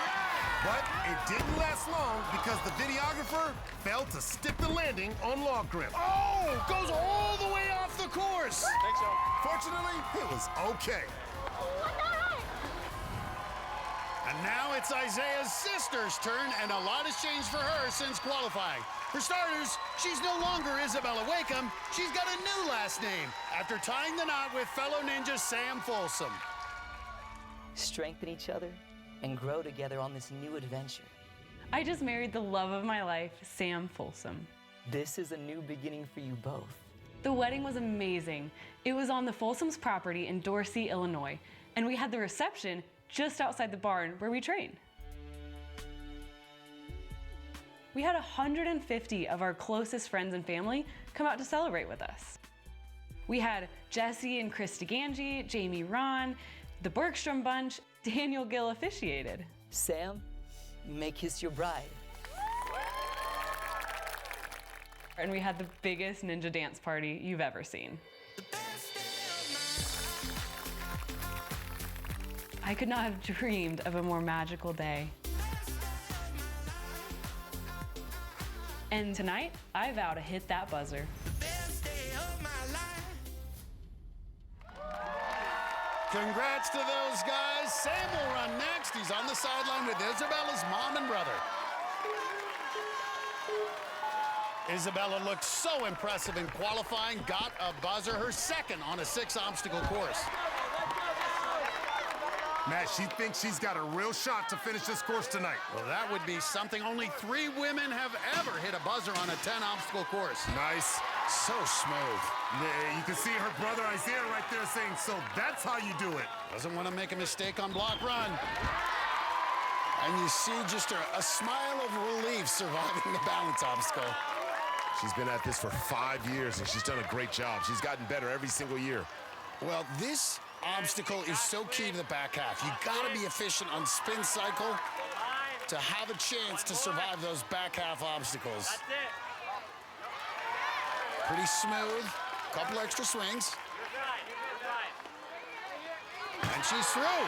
But it didn't last long because the videographer failed to stick the landing on Logrim. Oh, goes all the way off the course. Thanks, y'all. Fortunately, it was okay. And now it's Isaiah's sister's turn, and a lot has changed for her since qualifying. For starters, she's no longer Isabella Wakeham. She's got a new last name after tying the knot with fellow ninja Sam Folsom. Strengthen each other and grow together on this new adventure. I just married the love of my life, Sam Folsom. This is a new beginning for you both. The wedding was amazing. It was on the Folsom's property in Dorsey, Illinois, and we had the reception just outside the barn where we train. We had 150 of our closest friends and family come out to celebrate with us. We had Jesse and Christy Ganji, Jamie Ron, the Bergstrom bunch, Daniel Gill officiated. Sam, you may kiss your bride. And we had the biggest ninja dance party you've ever seen. I could not have dreamed of a more magical day. And tonight, I vow to hit that buzzer. Congrats to those guys. Sam will run next. He's on the sideline with Isabella's mom and brother. Isabella looked so impressive in qualifying, got a buzzer, her second on a 6-obstacle course. Matt, she thinks she's got a real shot to finish this course tonight. Well, that would be something. Only 3 women have ever hit a buzzer on a 10-obstacle course. Nice. So smooth. Yeah, you can see her brother Isaiah right there saying, so that's how you do it. Doesn't want to make a mistake on block run. And you see just a smile of relief surviving the balance obstacle. She's been at this for 5 years, and she's done a great job. She's gotten better every single year. Well, this obstacle is so key to the back half. You gotta be efficient on spin cycle to have a chance to survive those back half obstacles. Pretty smooth, couple extra swings. And she's through.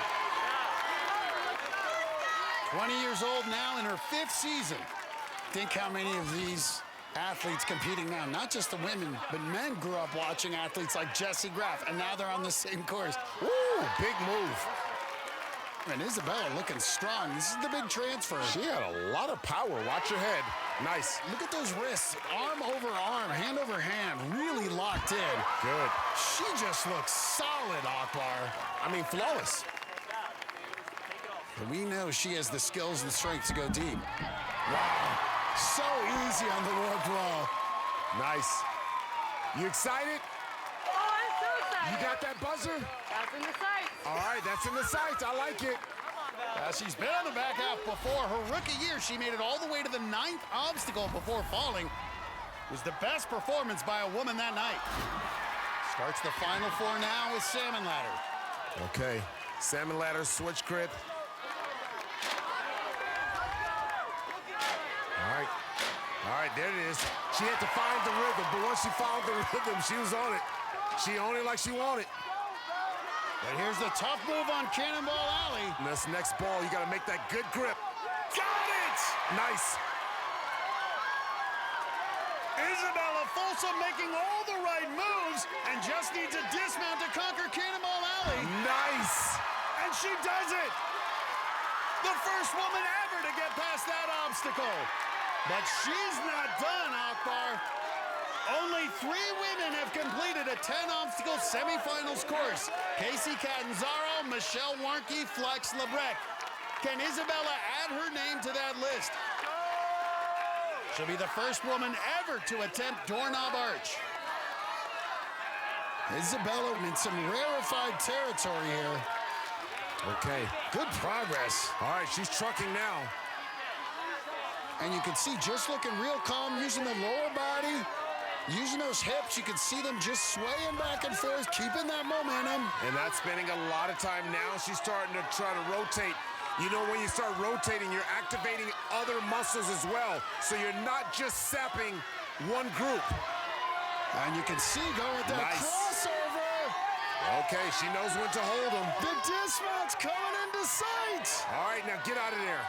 20 years old now in her 5th season. Think how many of these athletes competing now, not just the women, but men grew up watching athletes like Jesse Graff, and now they're on the same course. Woo, big move. And Isabella looking strong. This is the big transfer. She had a lot of power. Watch her head. Nice. Look at those wrists, arm over arm, hand over hand, really locked in. Good. She just looks solid, Akbar. I mean, flawless. But we know she has the skills and strength to go deep. Wow. So easy on the rope wall. Nice. You excited? Oh, I'm so excited. You got that buzzer? That's in the sights. All right, that's in the sights. I like it. She's been on the back half before. Her rookie year, she made it all the way to the 9th obstacle before falling. It was the best performance by a woman that night. Starts the final 4 now with salmon ladder. Okay, salmon ladder, switch grip. All right, there it is. She had to find the rhythm, but once she found the rhythm, she was on it. She owned it like she wanted. But here's the tough move on Cannonball Alley. And this next ball, you got to make that good grip. Got it! Nice. Isabella Folsom making all the right moves and just needs a dismount to conquer Cannonball Alley. Nice. And she does it. The first woman ever to get past that obstacle. But she's not done, Akbar. Only 3 women have completed a 10-obstacle semifinals course. Casey Catanzaro, Michelle Warnke, Flex Lebrecht. Can Isabella add her name to that list? She'll be the first woman ever to attempt doorknob arch. Isabella in some rarefied territory here. Okay. Good progress. All right, she's trucking now. And you can see just looking real calm, using the lower body, using those hips. You can see them just swaying back and forth, keeping that momentum. And that's spending a lot of time now. She's starting to try to rotate. You know, when you start rotating, you're activating other muscles as well. So you're not just sapping one group. And you can see going with that crossover. Okay, she knows when to hold him. The dismount's coming into sight. All right, now get out of there.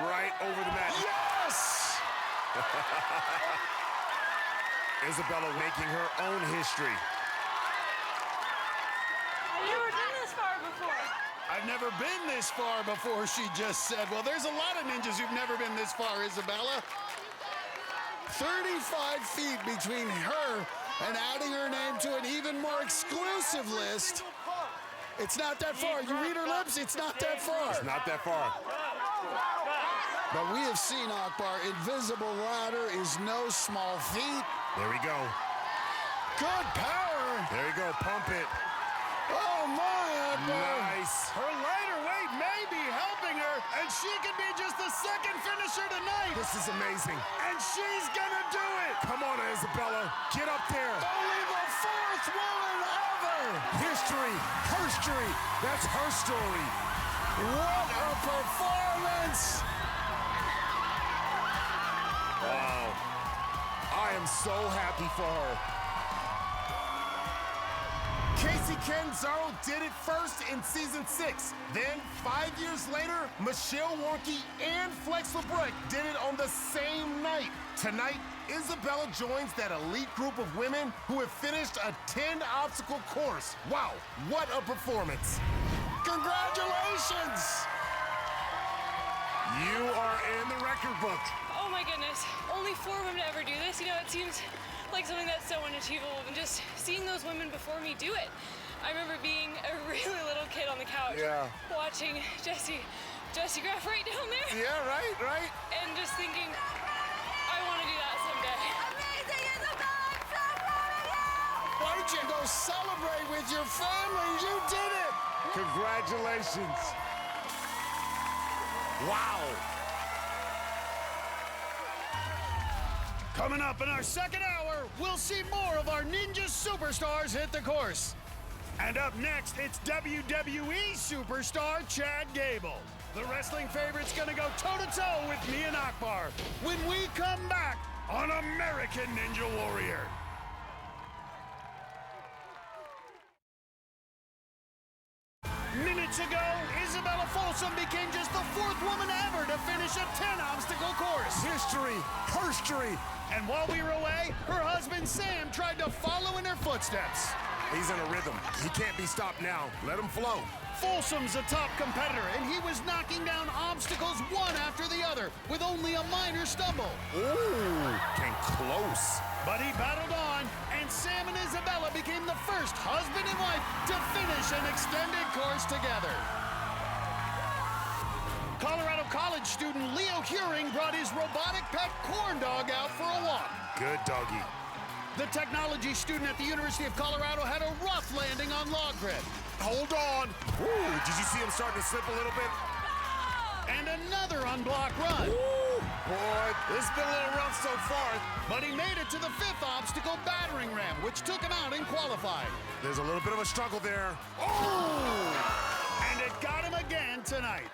Right over the mat. Yes! Isabella making her own history. I've never been this far before. I've never been this far before, she just said. Well, there's a lot of ninjas who've never been this far, Isabella. 35 feet between her and adding her name to an even more exclusive list. It's not that far. You read her lips, it's not that far. It's not that far. But we have seen, Akbar, invisible ladder is no small feat. There we go. Good power. There you go, pump it. Oh, my, Akbar. Nice. Her lighter weight may be helping her, and she could be just the second finisher tonight. This is amazing. And she's gonna do it. Come on, Isabella. Get up there. Only the fourth woman ever. History, herstory. That's her story. What a performance. Wow. I am so happy for her. Casey Catanzaro did it first in season 6. Then, 5 years later, Michelle Warnke and Flex LeBrec did it on the same night. Tonight, Isabella joins that elite group of women who have finished a 10-obstacle course. Wow, what a performance. Congratulations. You are in the record book. Oh my goodness. Only 4 women to ever do this. You know, it seems like something that's so unachievable, and just seeing those women before me do it. I remember being a really little kid on the couch, watching Jessie Graff right down there. Yeah, right. And just thinking, I want to do that someday. Amazing, Isabella! I'm so proud of you! Why don't you go celebrate with your family? You did it! Congratulations. Wow. Coming up in our second hour, we'll see more of our ninja superstars hit the course. And up next, it's WWE superstar Chad Gable. The wrestling favorite's gonna go toe-to-toe with me and Akbar when we come back on American Ninja Warrior. Minutes ago, Isabella Folsom became just the 4th woman ever to finish a 10-obstacle course. History, herstory. And while we were away, her husband Sam tried to follow in her footsteps. He's in a rhythm. He can't be stopped now. Let him flow. Folsom's a top competitor, and he was knocking down obstacles one after the other with only a minor stumble. Ooh, came close. But he battled on, and Sam and Isabella became the first husband and wife to finish an extended course together. Colorado College student Leo Huring brought his robotic pet corn dog out for a walk. Good doggy. The technology student at the University of Colorado had a rough landing on log grid. Hold on. Ooh, did you see him starting to slip a little bit? And another unblocked run. Ooh, boy, this has been a little rough so far. But he made it to the 5th obstacle, battering ram, which took him out in qualifying. There's a little bit of a struggle there. Oh! And it got him again tonight.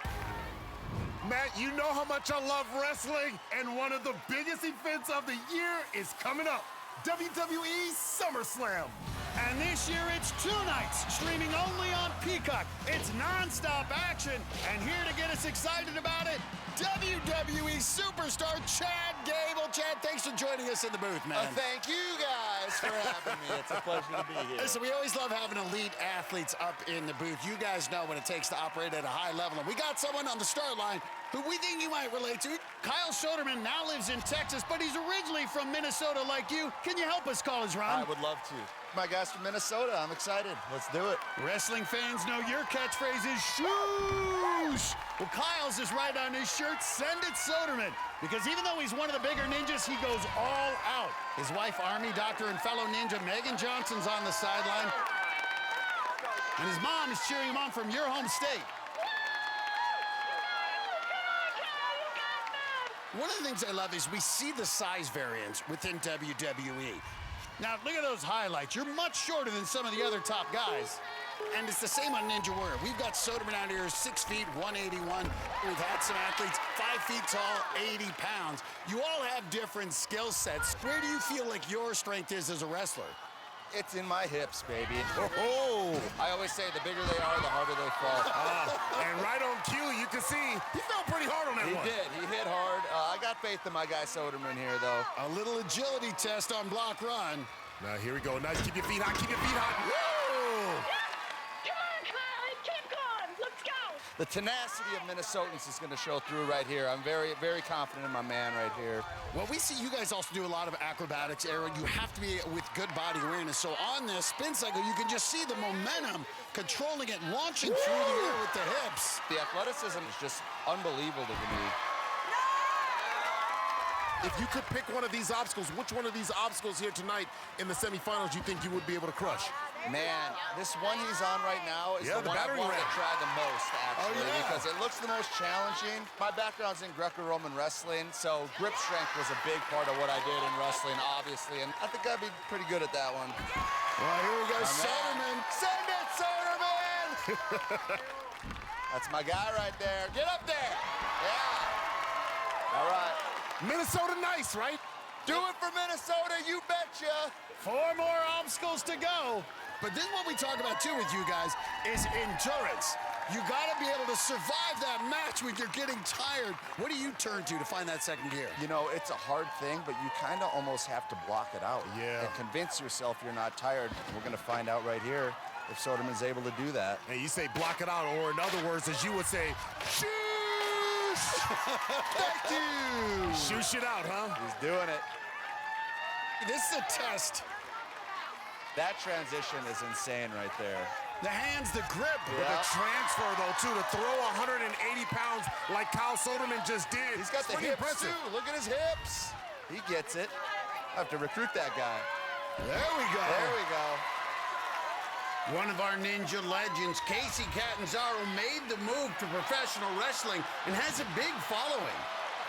Matt, you know how much I love wrestling, and one of the biggest events of the year is coming up. WWE SummerSlam. And this year it's 2 nights, streaming only on Peacock. It's non-stop action, and here to get us excited about it, WWE superstar Chad Gable. Chad, thanks for joining us in the booth, man. Thank you guys for having me. It's a pleasure to be here. Listen, we always love having elite athletes up in the booth. You guys know what it takes to operate at a high level, and we got someone on the start line who we think you might relate to. Kyle Soderman now lives in Texas, but he's originally from Minnesota like you. Can you help us, College Ron? I would love to. My guys from Minnesota, I'm excited. Let's do it. Wrestling fans know your catchphrase is shoosh. Well, Kyle's is right on his shirt, send it Soderman. Because even though he's one of the bigger ninjas, he goes all out. His wife, Army doctor and fellow ninja Megan Johnson's on the sideline. And his mom is cheering him on from your home state. One of the things I love is we see the size variance within WWE. Now, look at those highlights. You're much shorter than some of the other top guys. And it's the same on Ninja Warrior. We've got Soderman out here, 6 feet, 181. We've had some athletes 5 feet tall, 80 pounds. You all have different skill sets. Where do you feel like your strength is as a wrestler? It's in my hips, baby. Oh! I always say the bigger they are, the harder they fall. And right on cue, you can see he fell pretty hard on that one. He did. He hit hard. I got faith in my guy Soderman here, though. A little agility test on block run. Now, here we go. Nice. Keep your feet hot. Keep your feet hot. Woo! The tenacity of Minnesotans is going to show through right here. I'm very, very confident in my man right here. Well, we see you guys also do a lot of acrobatics, Aaron. You have to be with good body awareness. So on this spin cycle, you can just see the momentum, controlling it, launching through the air with the hips. The athleticism is just unbelievable to me. If you could pick one of these obstacles, which one of these obstacles here tonight in the semifinals you think you would be able to crush? Man, this one he's on right now is the one I wanted to try the most, actually, because it looks the most challenging. My background's in Greco-Roman wrestling, so grip strength was a big part of what I did in wrestling, obviously, and I think I'd be pretty good at that one. Well, here we go, Soderman. Send it, Soderman! That's my guy right there. Get up there! Yeah! All right. Minnesota nice, right? Do it for Minnesota, you betcha! 4 more obstacles to go. But this is what we talk about too with you guys, is endurance. You gotta be able to survive that match when you're getting tired. What do you turn to find that second gear? You know, it's a hard thing, but you kind of almost have to block it out. Yeah. And convince yourself you're not tired. We're gonna find out right here if Soderman's able to do that. And you say block it out, or in other words, as you would say, shoosh! Thank you! Shoosh it out, huh? He's doing it. This is a test. That transition is insane right there. The hands, the grip. But the transfer, though, too, to throw 180 pounds like Kyle Soderman just did. He's got the hips, too. Look at his hips. He gets it. I have to recruit that guy. There we go. There we go. One of our ninja legends, Casey Catanzaro, made the move to professional wrestling and has a big following.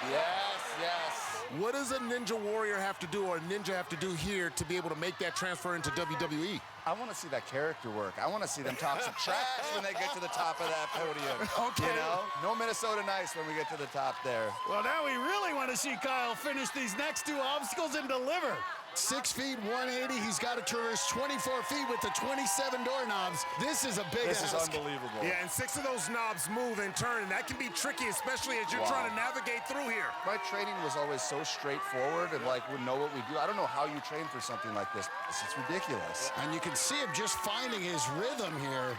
Yes, yes. What does a Ninja Warrior have to do, or a ninja have to do here to be able to make that transfer into WWE? I want to see that character work. I want to see them talk some trash when they get to the top of that podium. Okay. You know? No Minnesota nice when we get to the top there. Well, now we really want to see Kyle finish these next 2 obstacles and deliver. 6 feet, 180. He's got to traverse 24 feet with the 27 doorknobs. This is a big This ask. is unbelievable. Yeah, and 6 of those knobs move and turn, and that can be tricky, especially as you're trying to navigate through here. My training was always so straightforward and like would know what we do. I don't know how you train for something like this. It's ridiculous. And you can see him just finding his rhythm here.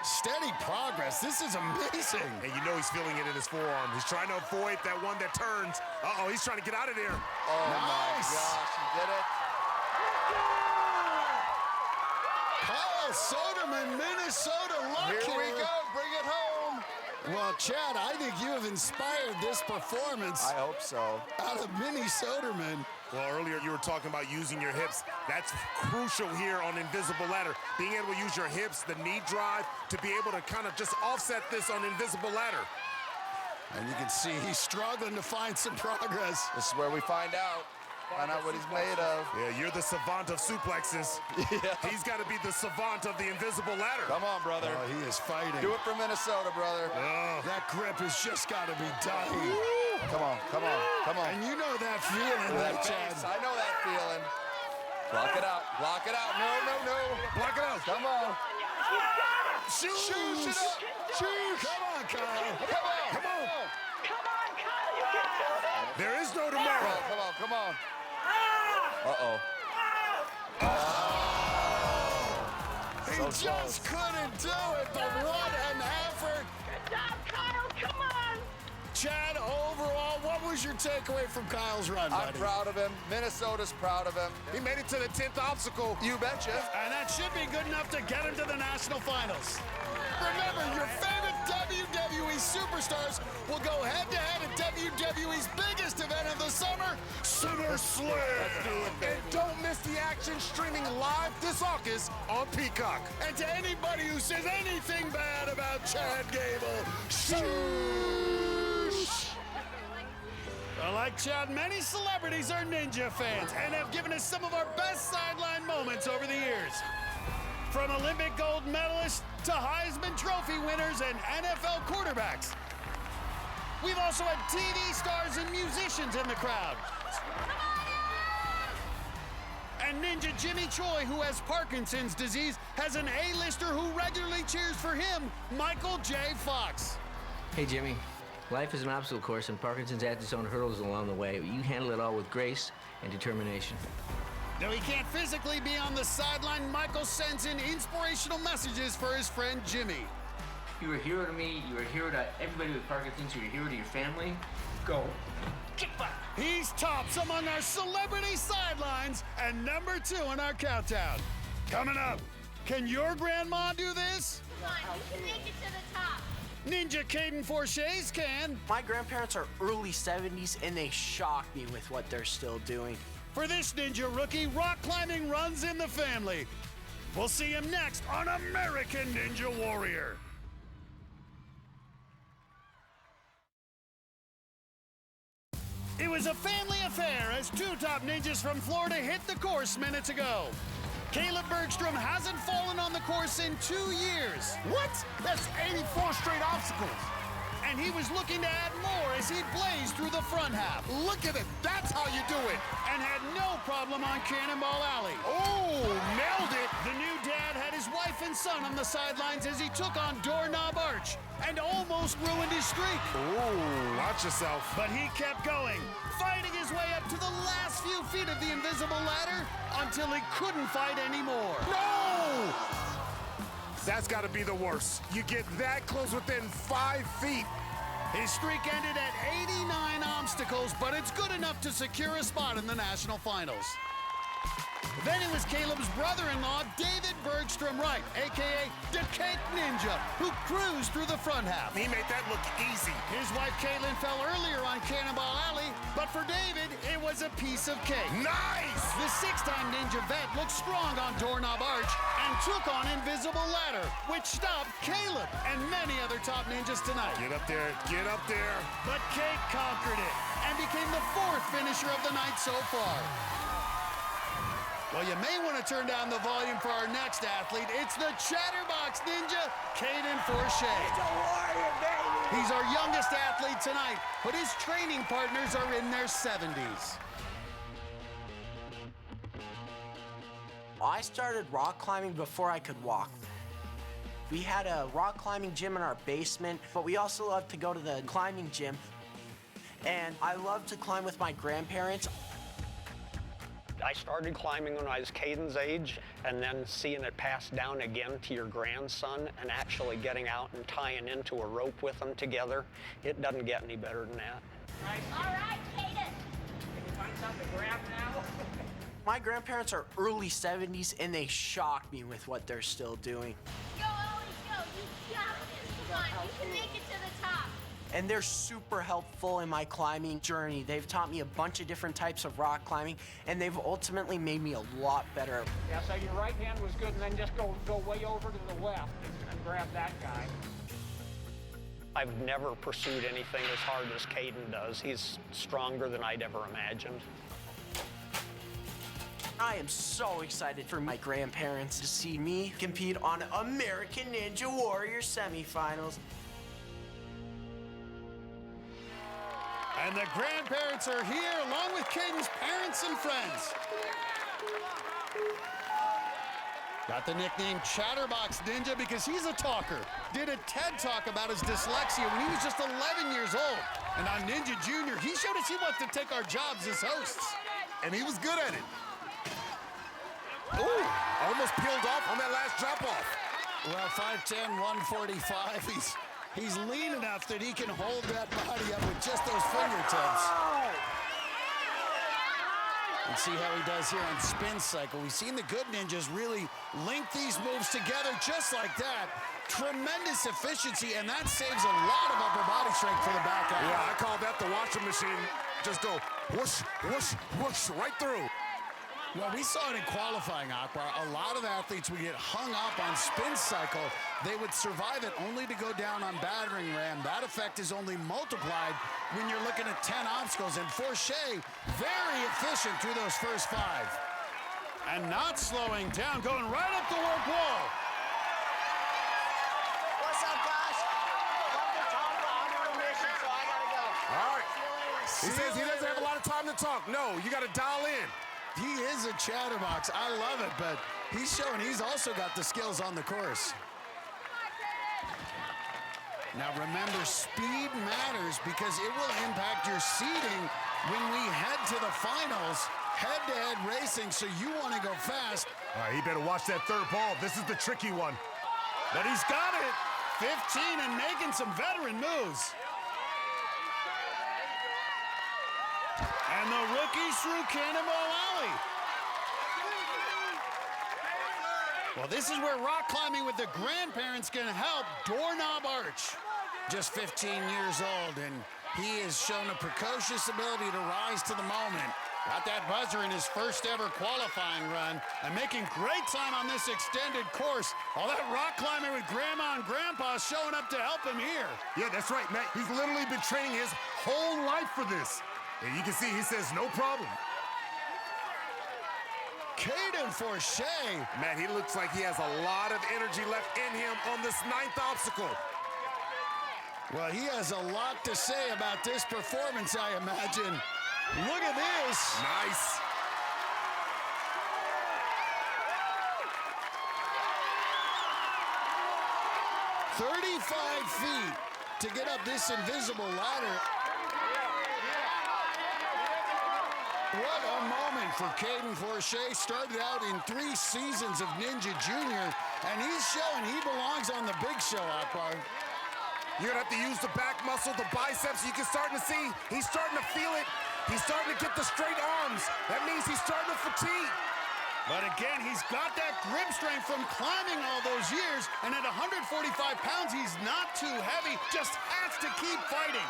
Steady progress. This is amazing. And you know he's feeling it in his forearm. He's trying to avoid that one that turns. Uh-oh, he's trying to get out of there. Oh, my gosh, he did it. Kyle Soderman, Minnesota luck Here we go, bring it home. Well, Chad, I think you have inspired this performance. I hope so. Out of Mini Soderman. Well, earlier you were talking about using your hips. That's crucial here on Invisible Ladder. Being able to use your hips, the knee drive, to be able to kind of just offset this on Invisible Ladder. And you can see he's struggling to find some progress. This is where we find out. Find out what he's made of. Yeah, you're the savant of suplexes. Yeah. He's got to be the savant of the Invisible Ladder. Come on, brother. Oh, he is fighting. Do it for Minnesota, brother. That grip has just got to be dying. Come on, come on, come on. And you know that feeling, That right, Chad? face, I know that feeling. Block it out, block it out. No, no, no. Block it out. Come on. Shoot Shoot it up. Shoot. Come on, Kyle. Come on. Come on. Come on, Kyle, you can do this! There is no tomorrow. Come on, come on. Uh-oh. He So just couldn't do it, but what an effort. Good job, Kyle, come on! Chad, overall, what was your takeaway from Kyle's run, I'm buddy? proud of him. Minnesota's proud of him. He made it to the 10th obstacle. You betcha. And that should be good enough to get him to the national finals. Remember, your favorite WWE superstars will go head-to-head at WWE's biggest event of the summer, SummerSlam. And don't miss the action streaming live this August on Peacock. And to anybody who says anything bad about Chad Gable, shoosh. Like Chad, many celebrities are Ninja fans and have given us some of our best sideline moments over the years. From Olympic gold medalists to Heisman Trophy winners and NFL quarterbacks. We've also had TV stars and musicians in the crowd. And And Ninja Jimmy Choi, who has Parkinson's disease, has an A-lister who regularly cheers for him, Michael J. Fox. Hey, Jimmy. Life is an obstacle course, and Parkinson's adds its own hurdles along the way. You handle it all with grace and determination. Though he can't physically be on the sideline, Michael sends in inspirational messages for his friend Jimmy. You're a hero to me. You're a hero to everybody with Parkinson's. You're a hero to your family. Go. Kick back. He's tops among our celebrity sidelines and number 2 in our countdown. Coming up, can your grandma do this? Come on, you can make it to the top. Ninja Caden Forches can. My grandparents are early 70s and they shock me with what they're still doing. For this ninja rookie, rock climbing runs in the family. We'll see him next on American Ninja Warrior. It was a family affair as 2 top ninjas from Florida hit the course minutes ago. Caleb Bergstrom hasn't fallen on the course in 2 years. What? That's 84 straight obstacles. And he was looking to add more as he blazed through the front half. Look at it. That's how you do it. And had no problem on Cannonball Alley. Oh, nailed it. The new dad had his wife and son on the sidelines as he took on Doorknob Arch and almost ruined his streak. Oh, watch yourself. But he kept going, fighting his way up to the last few feet of the invisible ladder until he couldn't fight anymore. No! That's got to be the worst. You get that close within 5 feet. His streak ended at 89 obstacles, but it's good enough to secure a spot in the national finals. Then it was Caleb's brother-in-law, David Bergstrom Wright, a.k.a. the Cake Ninja, who cruised through the front half. He made that look easy. His wife, Caitlin, fell earlier on Cannonball Alley, but for David, it was a piece of cake. Nice! The 6-time Ninja vet looked strong on Doorknob Arch and took on Invisible Ladder, which stopped Caleb and many other top ninjas tonight. Get up there, get up there. But Cake conquered it and became the 4th finisher of the night so far. Well, you may want to turn down the volume for our next athlete. It's the Chatterbox Ninja, Caden Forche. He's our youngest athlete tonight, but his training partners are in their 70s. I started rock climbing before I could walk. We had a rock climbing gym in our basement, but we also loved to go to the climbing gym. And I loved to climb with my grandparents. I started climbing when I was Caden's age, and then seeing it passed down again to your grandson and actually getting out and tying into a rope with them together, it doesn't get any better than that. All right, Caden. Can you find something to grab now? My grandparents are early 70s, and they shock me with what they're still doing. Go, Ollie, go. You got this. Come on, you can make it to the top. And they're super helpful in my climbing journey. They've taught me a bunch of different types of rock climbing, and they've ultimately made me a lot better. Yeah, so your right hand was good, and then just go way over to the left and grab that guy. I've never pursued anything as hard as Caden does. He's stronger than I'd ever imagined. I am so excited for my grandparents to see me compete on American Ninja Warrior semifinals. And the grandparents are here along with Caden's parents and friends. Got the nickname Chatterbox Ninja because he's a talker. Did a TED Talk about his dyslexia when he was just 11 years old. And on Ninja Junior, he showed us he wants to take our jobs as hosts. And he was good at it. Ooh, almost peeled off on that last drop-off. Well, 5'10", 145, he's lean enough that he can hold that body up with just those fingertips. And see how he does here on Spin Cycle. We've seen the good ninjas really link these moves together just like that. Tremendous efficiency, and that saves a lot of upper body strength for the back end. Yeah, I call that the washing machine. Just go whoosh, whoosh, whoosh, right through. Well, we saw it in qualifying, Akbar. A lot of athletes would get hung up on Spin Cycle. They would survive it only to go down on battering ram. That effect is only multiplied when you're looking at 10 obstacles. And Forche, very efficient through those first 5. And not slowing down, going right up the work wall. What's up, guys? I'm on a mission, so I gotta go. All right. He says he doesn't have a lot of time to talk. No, you gotta dial in. He is a chatterbox. I love it, but he's showing he's also got the skills on the course. Now remember, speed matters because it will impact your seeding when we head to the finals. Head-to-head racing, so you want to go fast. All right, he better watch that third ball. This is the tricky one. But he's got it. 15 and making some veteran moves. And the rookie's through Cannonball Alley. Well, this is where rock climbing with the grandparents can help. Doorknob Arch, just 15 years old, and he has shown a precocious ability to rise to the moment. Got that buzzer in his first ever qualifying run and making great time on this extended course. All that rock climbing with Grandma and Grandpa showing up to help him here. Yeah, that's right, Matt. He's literally been training his whole life for this. And you can see he says no problem. Caden Forche. Matt, he looks like he has a lot of energy left in him on this 9th obstacle. Well, he has a lot to say about this performance, I imagine. Look at this. Nice. "35 feet to get up this invisible ladder." What a moment for Caden Forche. Started out in 3 seasons of Ninja Junior, and he's showing he belongs on the big show, Akbar. You're gonna have to use the back muscle, the biceps. You can start to see he's starting to feel it. He's starting to get the straight arms. That means he's starting to fatigue. But again, he's got that grip strength from climbing all those years, and at 145 pounds, he's not too heavy, just has to keep fighting.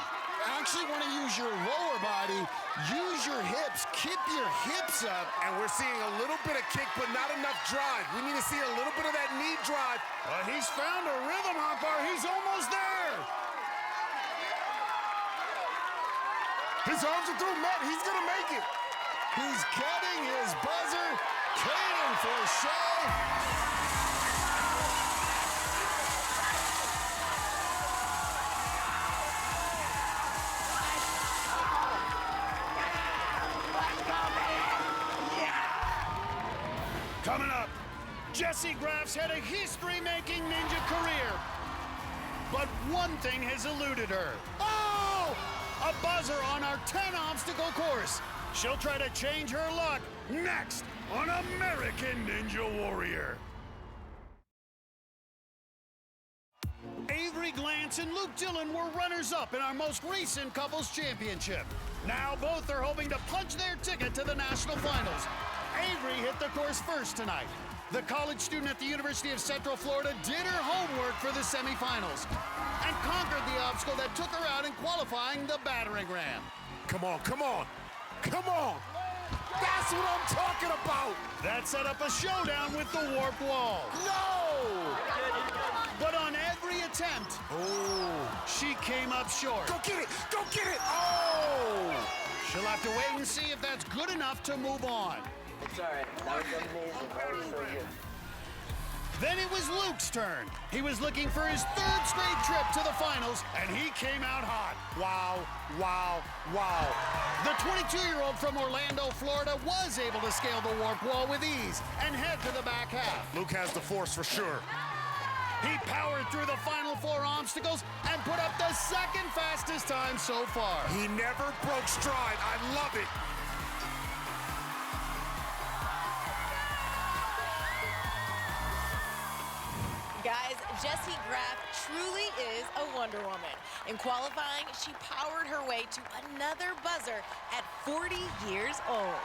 Actually want to use your lower body, use your hips, keep your hips up. And we're seeing a little bit of kick, but not enough drive. We need to see a little bit of that knee drive. He's found a rhythm, Akbar. He's almost there. His arms are through, Matt. He's gonna make it. He's getting his buzzer. Caden Forche. Coming up, Jesse Graff's had a history-making ninja career. But one thing has eluded her. Oh! A buzzer on our 10-obstacle course. She'll try to change her luck next on American Ninja Warrior. Avery Glantz and Luke Dillon were runners-up in our most recent couples championship. Now both are hoping to punch their ticket to the national finals. Avery hit the course first tonight. The college student at the University of Central Florida did her homework for the semifinals and conquered the obstacle that took her out in qualifying, the battering ram. Come on, come on, come on. That's what I'm talking about. That set up a showdown with the warped wall. No! But on every attempt, she came up short. Go get it, go get it. Oh! She'll have to wait and see if that's good enough to move on. It's all right. That was amazing. That was so good. Then it was Luke's turn. He was looking for his 3rd straight trip to the finals, and he came out hot. Wow, wow, wow. The 22-year-old from Orlando, Florida, was able to scale the warp wall with ease and head to the back half. Luke has the force for sure. He powered through the final 4 obstacles and put up the 2nd fastest time so far. He never broke stride. I love it. Guys, Jessie Graff truly is a Wonder Woman. In qualifying, she powered her way to another buzzer at 40 years old.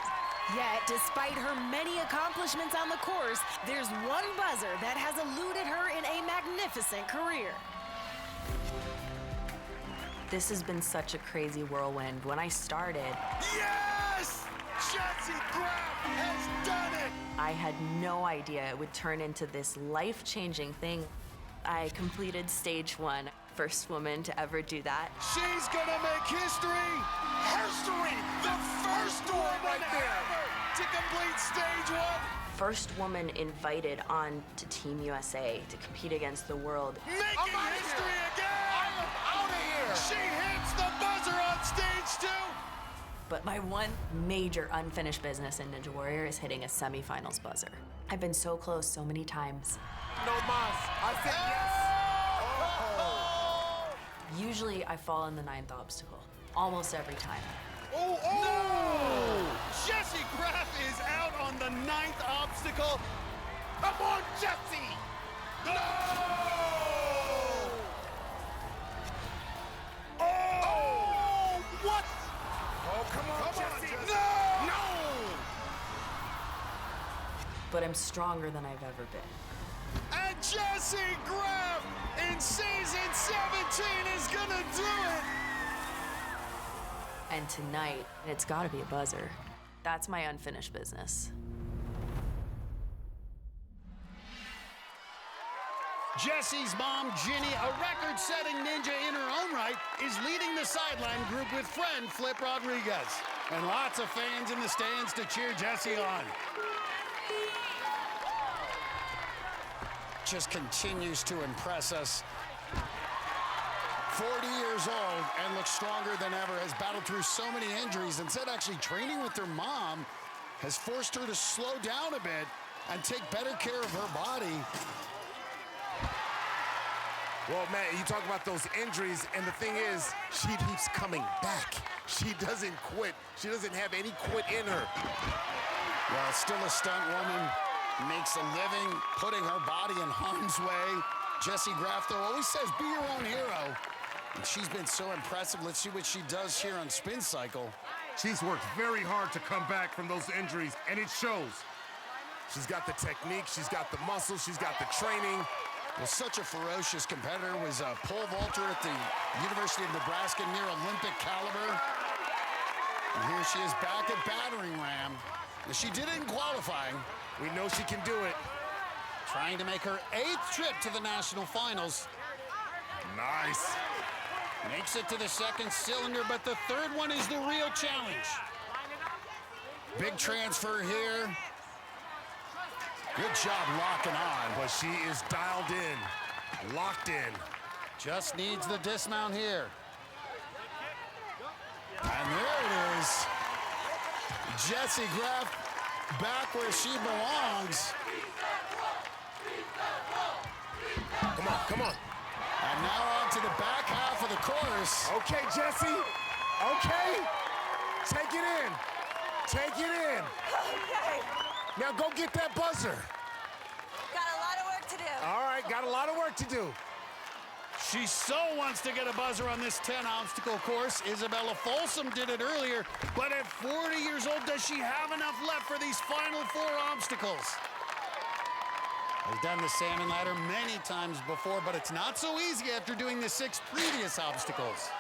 Yet, despite her many accomplishments on the course, there's one buzzer that has eluded her in a magnificent career. This has been such a crazy whirlwind. When I started, Yes! Jessie Graff has done it! I had no idea it would turn into this life-changing thing. I completed stage 1, first woman to ever do that. She's gonna make history! History! The first woman ever to complete stage 1! First woman invited on to Team USA to compete against the world. Making history again! I am out of here! She hits the buzzer on stage 2! but my one major unfinished business in Ninja Warrior is hitting a semifinals buzzer. I've been so close so many times. No mas. I said yes. Oh. Usually I fall in the 9th obstacle, almost every time. Oh, no! Jessie Graff is out on the 9th obstacle. Come on, Jessie! No! Oh! What? Oh, come on, Jessie! No! No! But I'm stronger than I've ever been. And Jessie Graff in season 17 is gonna do it! And tonight, it's gotta be a buzzer. That's my unfinished business. Jessie's mom, Ginny, a record-setting ninja in her own right, is leading the sideline group with friend Flip Rodriguez. And lots of fans in the stands to cheer Jessie on. Just continues to impress us. 40 years old and looks stronger than ever, has battled through so many injuries, and said actually training with her mom has forced her to slow down a bit and take better care of her body. Well, man, you talk about those injuries, and the thing is, she keeps coming back. She doesn't quit. She doesn't have any quit in her. Well, still a stunt woman, makes a living putting her body in harm's way. Jessie Graff, though, always says, be your own hero. And she's been so impressive. Let's see what she does here on Spin Cycle. She's worked very hard to come back from those injuries, and it shows. She's got the technique, she's got the muscle, she's got the training. Well, such a ferocious competitor, was a pole vaulter at the University of Nebraska, near Olympic caliber. And here she is back at Battering Ram. She did it in qualifying. We know she can do it. Trying to make her 8th trip to the national finals. Nice. Makes it to the 2nd cylinder, but the 3rd one is the real challenge. Big transfer here. Good job locking on. But she is dialed in, locked in. Just needs the dismount here. And there it is. Jessie Graff back where she belongs. Come on, come on. And now on to the back half of the course. Okay, Jessie. Okay. Take it in. Take it in. Okay. Now go get that buzzer. Got a lot of work to do. All right, got a lot of work to do. She so wants to get a buzzer on this 10-obstacle course. Isabella Folsom did it earlier, but at 40 years old, does she have enough left for these final 4 obstacles? Has done the salmon ladder many times before, but it's not so easy after doing the 6 previous obstacles.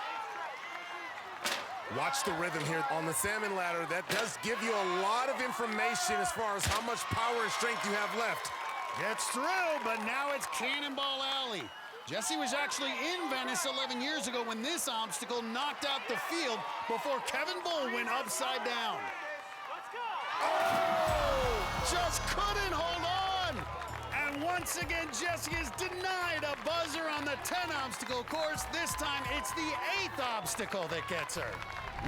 Watch the rhythm here on the salmon ladder. That does give you a lot of information as far as how much power and strength you have left. Gets through, but now it's Cannonball Alley. Jessie was actually in Venice 11 years ago when this obstacle knocked out the field before Kevin Bull went upside down. Oh! Just couldn't hold on! And once again, Jessie is denied a buzzer on the 10-obstacle course. This time, it's the 8th obstacle that gets her.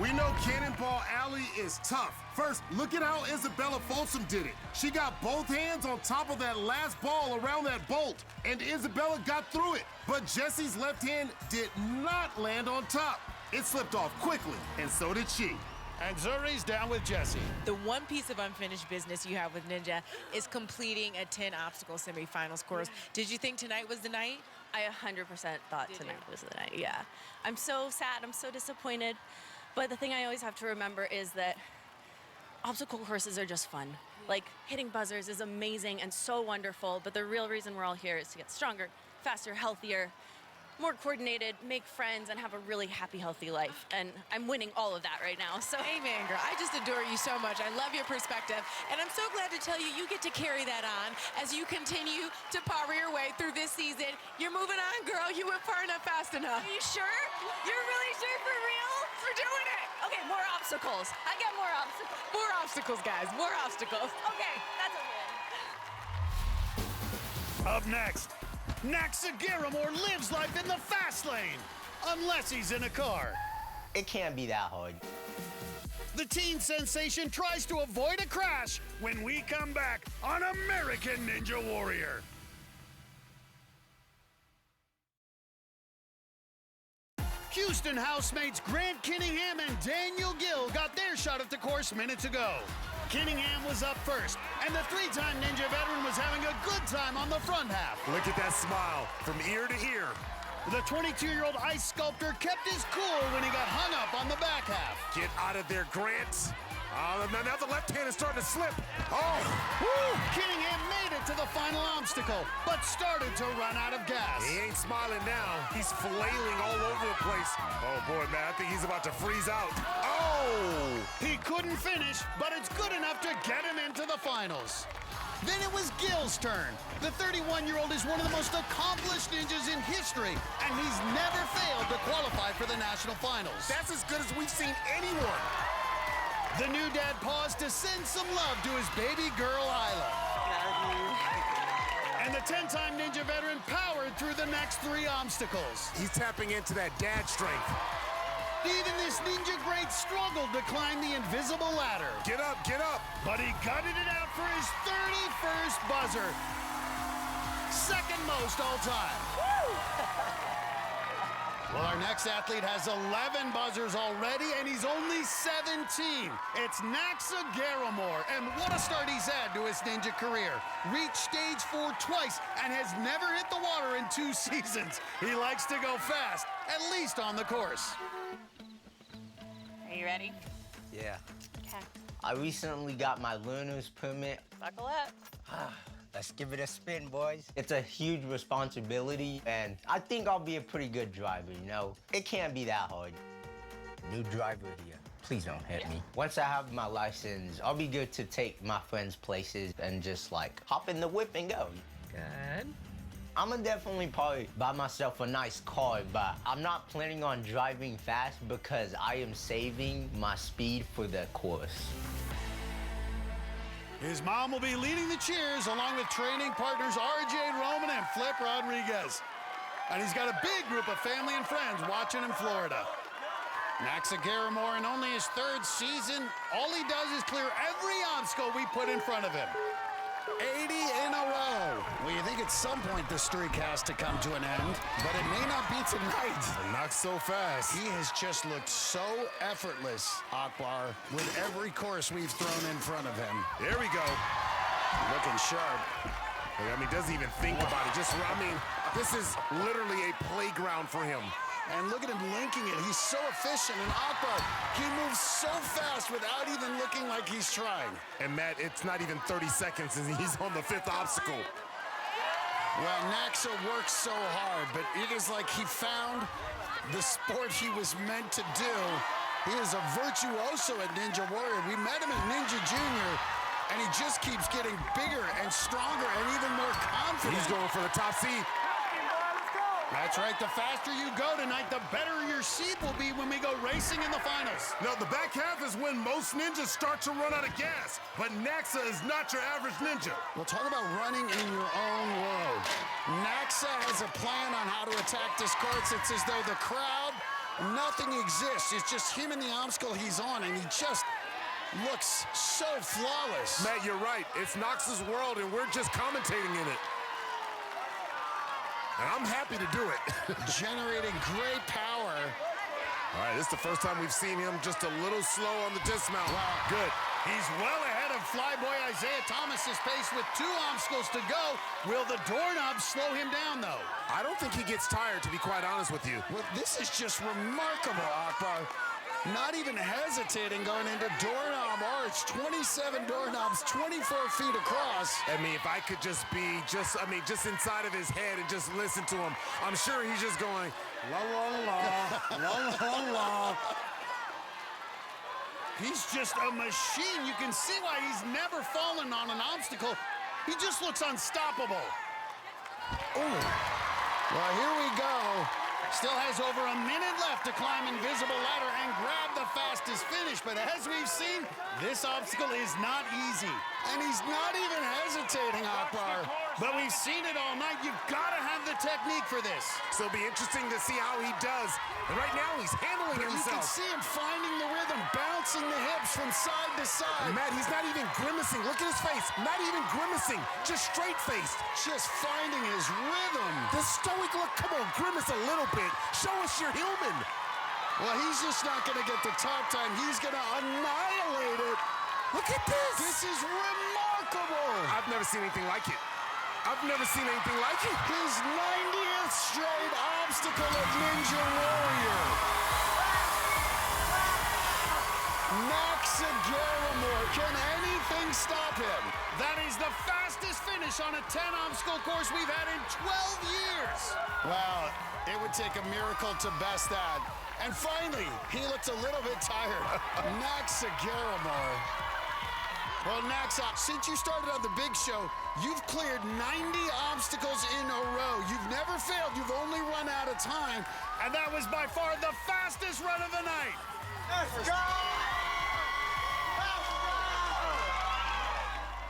We know Cannonball Alley is tough. First, look at how Isabella Folsom did it. She got both hands on top of that last ball around that bolt, and Isabella got through it. But Jessie's left hand did not land on top. It slipped off quickly, and so did she. And Zuri's down with Jessie. The one piece of unfinished business you have with Ninja is completing a 10-obstacle semifinals course. Did you think tonight was the night? I 100% thought tonight was the night, yeah. I'm so sad, I'm so disappointed. But the thing I always have to remember is that obstacle courses are just fun. Like, hitting buzzers is amazing and so wonderful, but the real reason we're all here is to get stronger, faster, healthier, more coordinated, make friends, and have a really happy, healthy life. And I'm winning all of that right now, so. Amen, girl. I just adore you so much. I love your perspective. And I'm so glad to tell you, you get to carry that on as you continue to power your way through this season. You're moving on, girl. You went far enough, fast enough. Are you sure? You're really sure for real? We're doing it. Okay, more obstacles. I get more obstacles. More obstacles, guys. More obstacles. Okay, that's a win. Up next, Naxagiramore lives life in the fast lane, unless he's in a car. It can't be that hard. The teen sensation tries to avoid a crash when we come back on American Ninja Warrior. Houston housemates Grant Kinningham and Daniel Gill got their shot at the course minutes ago. Kinningham was up first, and the three-time Ninja veteran was having a good time on the front half. Look at that smile from ear to ear. The 22-year-old ice sculptor kept his cool when he got hung up on the back half. Get out of there, Grant. Now the left hand is starting to slip. Oh! Woo! Kinningham made it to the final obstacle, but started to run out of gas. He ain't smiling now. He's flailing all over the place. Oh, boy, man, I think he's about to freeze out. Oh! He couldn't finish, but it's good enough to get him into the finals. Then it was Gill's turn. The 31-year-old is one of the most accomplished ninjas in history, and he's never failed to qualify for the national finals. That's as good as we've seen anyone. The new dad paused to send some love to his baby girl, Isla. And the 10-time Ninja veteran powered through the next three obstacles. He's tapping into that dad strength. Even this ninja great struggled to climb the invisible ladder. Get up, get up. But he gutted it out for his 31st buzzer. Second most all time. Woo! Well, our next athlete has 11 buzzers already, and he's only 17. It's Naxa Garamore, and what a start he's had to his ninja career. Reached stage 4 twice and has never hit the water in 2 seasons. He likes to go fast, at least on the course. Are you ready? Yeah. Okay. I recently got my learner's permit. Buckle up. Let's give it a spin, boys. It's a huge responsibility, and I think I'll be a pretty good driver, you know? It can't be that hard. New driver here. Please don't hit me. Once I have my license, I'll be good to take my friends places and just, like, hop in the whip and go. Good. I'm gonna definitely probably buy myself a nice car, but I'm not planning on driving fast because I am saving my speed for the course. His mom will be leading the cheers along with training partners R.J. Roman and Flip Rodriguez. And he's got a big group of family and friends watching in Florida. Naxa Garamore, in only his 3rd season, all he does is clear every obstacle we put in front of him. 80 in a row. Well, you think at some point the streak has to come to an end, but it may not be tonight. Not so fast. He has just looked so effortless, Akbar, with every course we've thrown in front of him. There we go. Looking sharp. I mean, doesn't even think about it. Just, I mean, this is literally a playground for him. And look at him linking it. He's so efficient. And Akbar, he moves so fast without even looking like he's trying. And Matt, it's not even 30 seconds and he's on the 5th obstacle. Well, Naxa works so hard, but it is like he found the sport he was meant to do. He is a virtuoso at Ninja Warrior. We met him at Ninja Junior, and he just keeps getting bigger and stronger and even more confident. He's going for the top seed. That's right. The faster you go tonight, the better your seed will be when we go racing in the finals. No, the back half is when most ninjas start to run out of gas. But Naxa is not your average ninja. We'll talk about running in your own world. Naxa has a plan on how to attack this course. It's as though the crowd, nothing exists. It's just him and the obstacle he's on, and he just looks so flawless. Matt, you're right. It's Naxa's world, and we're just commentating in it. And I'm happy to do it. Generating great power. All right, this is the first time we've seen him just a little slow on the dismount. Wow. Good. He's well ahead of flyboy Isaiah Thomas's pace with 2 obstacles to go. Will the doorknob slow him down, though? I don't think he gets tired, to be quite honest with you. Well, this is just remarkable, Akbar. Not even hesitating going into doorknob arch. 27 doorknobs, 24 feet across. I mean, if I could just be just inside of his head and just listen to him, I'm sure he's just going, la, la, la, la, la, la. He's just a machine. You can see why he's never fallen on an obstacle. He just looks unstoppable. Ooh. Well, here we go. Still has over a minute left to climb invisible ladder and grab the fastest finish. But as we've seen, this obstacle is not easy. And he's not even hesitating, Akbar. But we've seen it all night. You've got to have the technique for this. So it'll be interesting to see how he does. And right now, he's handling himself. You can see him finding the rhythm, bouncing the hips from side to side. Matt, he's not even grimacing. Look at his face. Not even grimacing. Just straight-faced. Just finding his rhythm. The stoic look. Come on, grimace a little bit. Show us you're human. Well, he's just not going to get the top time. He's going to annihilate it. Look at this. This is remarkable. I've never seen anything like it. I've never seen anything like it. His 90th straight obstacle of Ninja Warrior. Max Agaramore, can anything stop him? That is the fastest finish on a 10-obstacle course we've had in 12 years. Wow, it would take a miracle to best that. And finally, he looked a little bit tired. Max Agaramore. Well, Naxa, since you started on the big show, you've cleared 90 obstacles in a row. You've never failed. You've only run out of time. And that was by far the fastest run of the night. Let's go!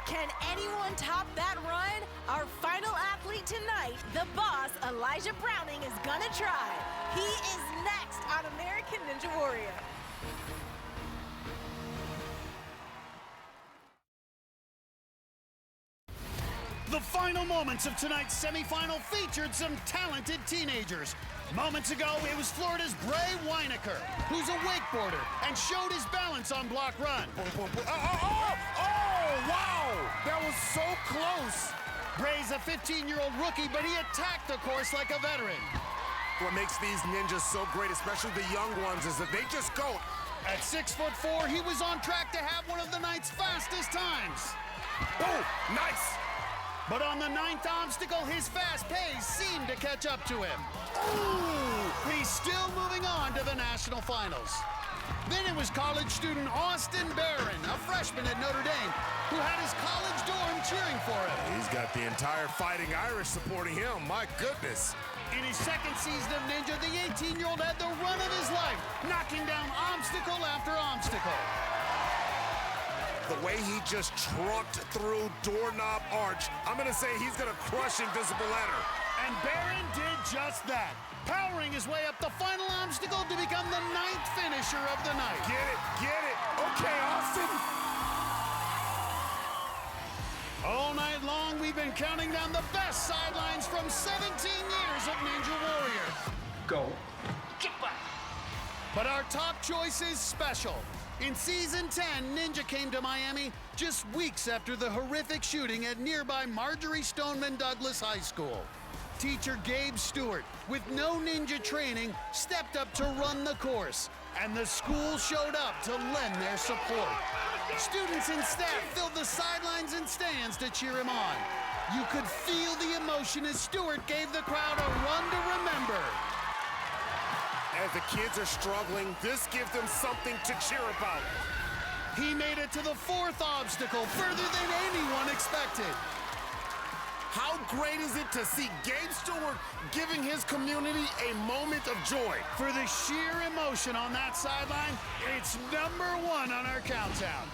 Can anyone top that run? Our final athlete tonight, the boss, Elijah Browning, is gonna try. He is next on American Ninja Warrior. The final moments of tonight's semifinal featured some talented teenagers. Moments ago, it was Florida's Bray Weinecker, who's a wakeboarder and showed his balance on block run. Oh, wow! That was so close. Bray's a 15-year-old rookie, but he attacked the course like a veteran. What makes these ninjas so great, especially the young ones, is that they just go. At 6'4", he was on track to have one of the night's fastest times. Oh, nice! But on the 9th obstacle, his fast pace seemed to catch up to him. Ooh! He's still moving on to the national finals. Then it was college student Austin Barron, a freshman at Notre Dame, who had his college dorm cheering for him. He's got the entire Fighting Irish supporting him. My goodness. In his second season of Ninja, the 18-year-old had the run of his life, knocking down obstacle after obstacle. The way he just trucked through Doorknob Arch, I'm going to say he's going to crush Invisible Ladder. And Barron did just that, powering his way up the final obstacle to become the 9th finisher of the night. Get it, get it. Okay, Austin. All night long, we've been counting down the best sidelines from 17 years of Ninja Warrior. Go. Get back. But our top choice is special. In Season 10, Ninja came to Miami just weeks after the horrific shooting at nearby Marjorie Stoneman Douglas High School. Teacher Gabe Stewart, with no ninja training, stepped up to run the course, and the school showed up to lend their support. Students and staff filled the sidelines and stands to cheer him on. You could feel the emotion as Stewart gave the crowd a run to remember. As the kids are struggling, this gives them something to cheer about. He made it to the 4th obstacle, further than anyone expected. How great is it to see Gabe Stewart giving his community a moment of joy? For the sheer emotion on that sideline, it's #1 on our countdown.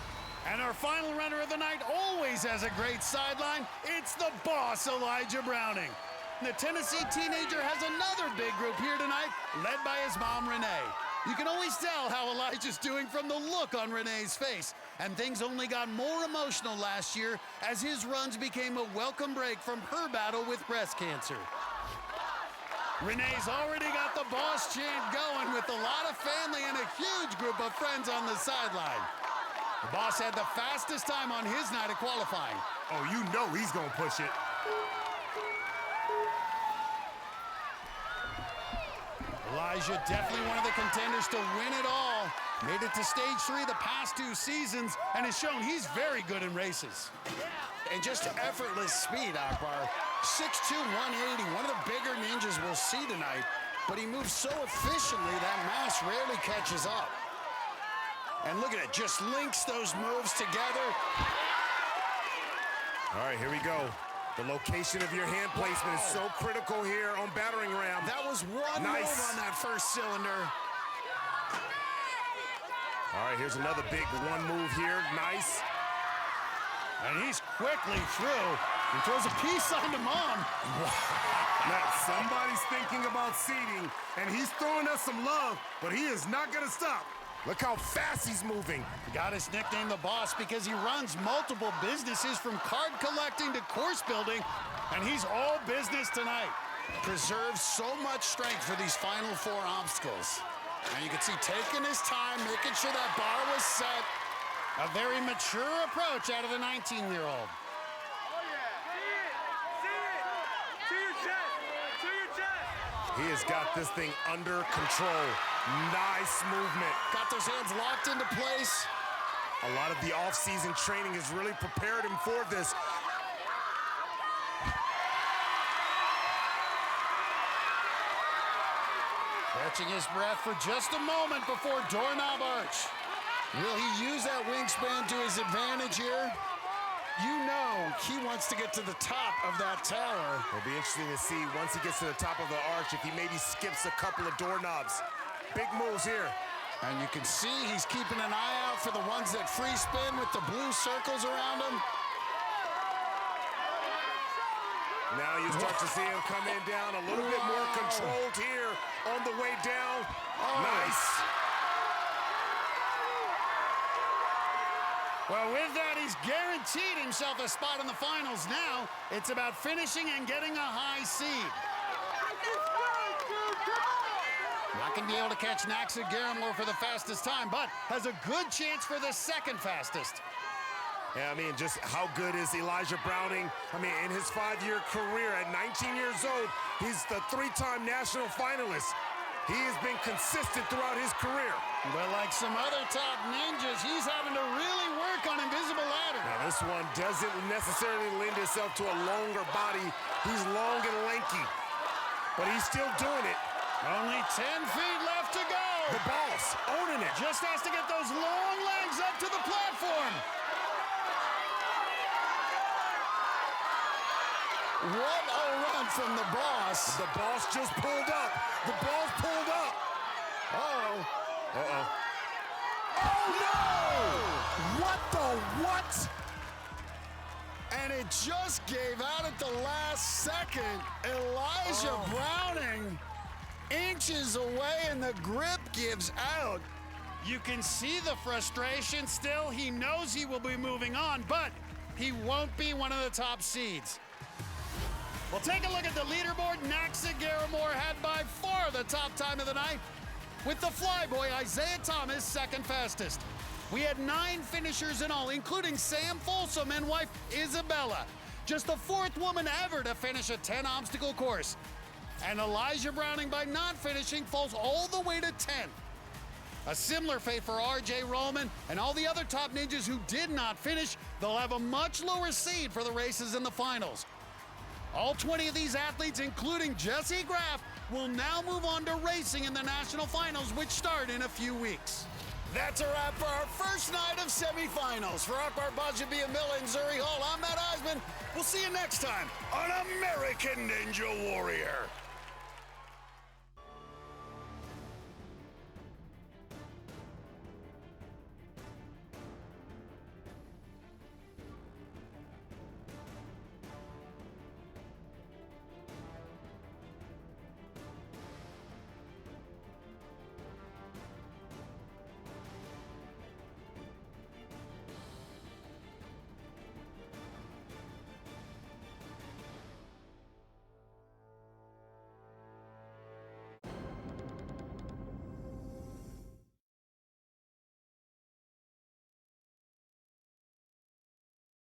And our final runner of the night always has a great sideline. It's the boss, Elijah Browning. The Tennessee teenager has another big group here tonight, led by his mom, Renee. You can always tell how Elijah's doing from the look on Renee's face. And things only got more emotional last year as his runs became a welcome break from her battle with breast cancer. Renee's already got the boss chant going with a lot of family and a huge group of friends on the sideline. The boss had the fastest time on his night of qualifying. Oh, you know he's gonna push it. Elijah, definitely one of the contenders to win it all. Made it to stage 3 the past 2 seasons and has shown he's very good in races. And just effortless speed, Akbar. 6'2", 180, one of the bigger ninjas we'll see tonight. But he moves so efficiently that mass rarely catches up. And look at it, just links those moves together. All right, here we go. The location of your hand placement is so critical here on battering ram. That was one move on that first cylinder. All right, here's another big one move here. Nice. And he's quickly through. He throws a piece onto Mom. Now, somebody's thinking about seating, and he's throwing us some love, but he is not going to stop. Look how fast he's moving. He got his nickname the Boss because he runs multiple businesses from card collecting to course building, and he's all business tonight. Preserves so much strength for these final 4 obstacles. And you can see taking his time, making sure that bar was set. A very mature approach out of the 19-year-old. He has got this thing under control. Nice movement. Got those hands locked into place. A lot of the off-season training has really prepared him for this. Catching his breath for just a moment before doorknob arch. Will he use that wingspan to his advantage here? You know he wants to get to the top of that tower. It'll be interesting to see once he gets to the top of the arch if he maybe skips a couple of doorknobs. Big moves here. And you can see he's keeping an eye out for the ones that free spin with the blue circles around him. Now you start to see him come in down a little bit more controlled here on the way down. Nice. Well, with that, he's guaranteed himself a spot in the finals now. It's about finishing and getting a high seed. Not going to be able to catch Naxa Garamore for the fastest time, but has a good chance for the second fastest. Yeah, I mean, just how good is Elijah Browning? I mean, in his 5-year career at 19 years old, he's the 3-time national finalist. He has been consistent throughout his career. But like some other top ninjas, he's having to really work on Invisible Ladder. Now, this one doesn't necessarily lend itself to a longer body. He's long and lanky, but he's still doing it. Only 10 feet left to go. The Boss owning it. Just has to get those long legs up to the platform. What a run from the Boss. The Boss just pulled up. The Boss pulled up. Uh-oh. Uh-oh. Oh, no! What the what? And it just gave out at the last second. Elijah Browning inches away, and the grip gives out. You can see the frustration still. He knows he will be moving on, but he won't be one of the top seeds. Well, take a look at the leaderboard. Naxa Garamore had by far the top time of the night, with the flyboy Isaiah Thomas second fastest. We had 9 finishers in all, including Sam Folsom and wife Isabella. Just the 4th woman ever to finish a 10-obstacle course. And Elijah Browning, by not finishing, falls all the way to 10th. A similar fate for R.J. Roman and all the other top ninjas who did not finish. They'll have a much lower seed for the races in the finals. All 20 of these athletes, including Jesse Graff, will now move on to racing in the national finals, which start in a few weeks. That's a wrap for our first night of semifinals. For Akbar Bajabiamila and Zuri Hall, I'm Matt Eisman. We'll see you next time on American Ninja Warrior.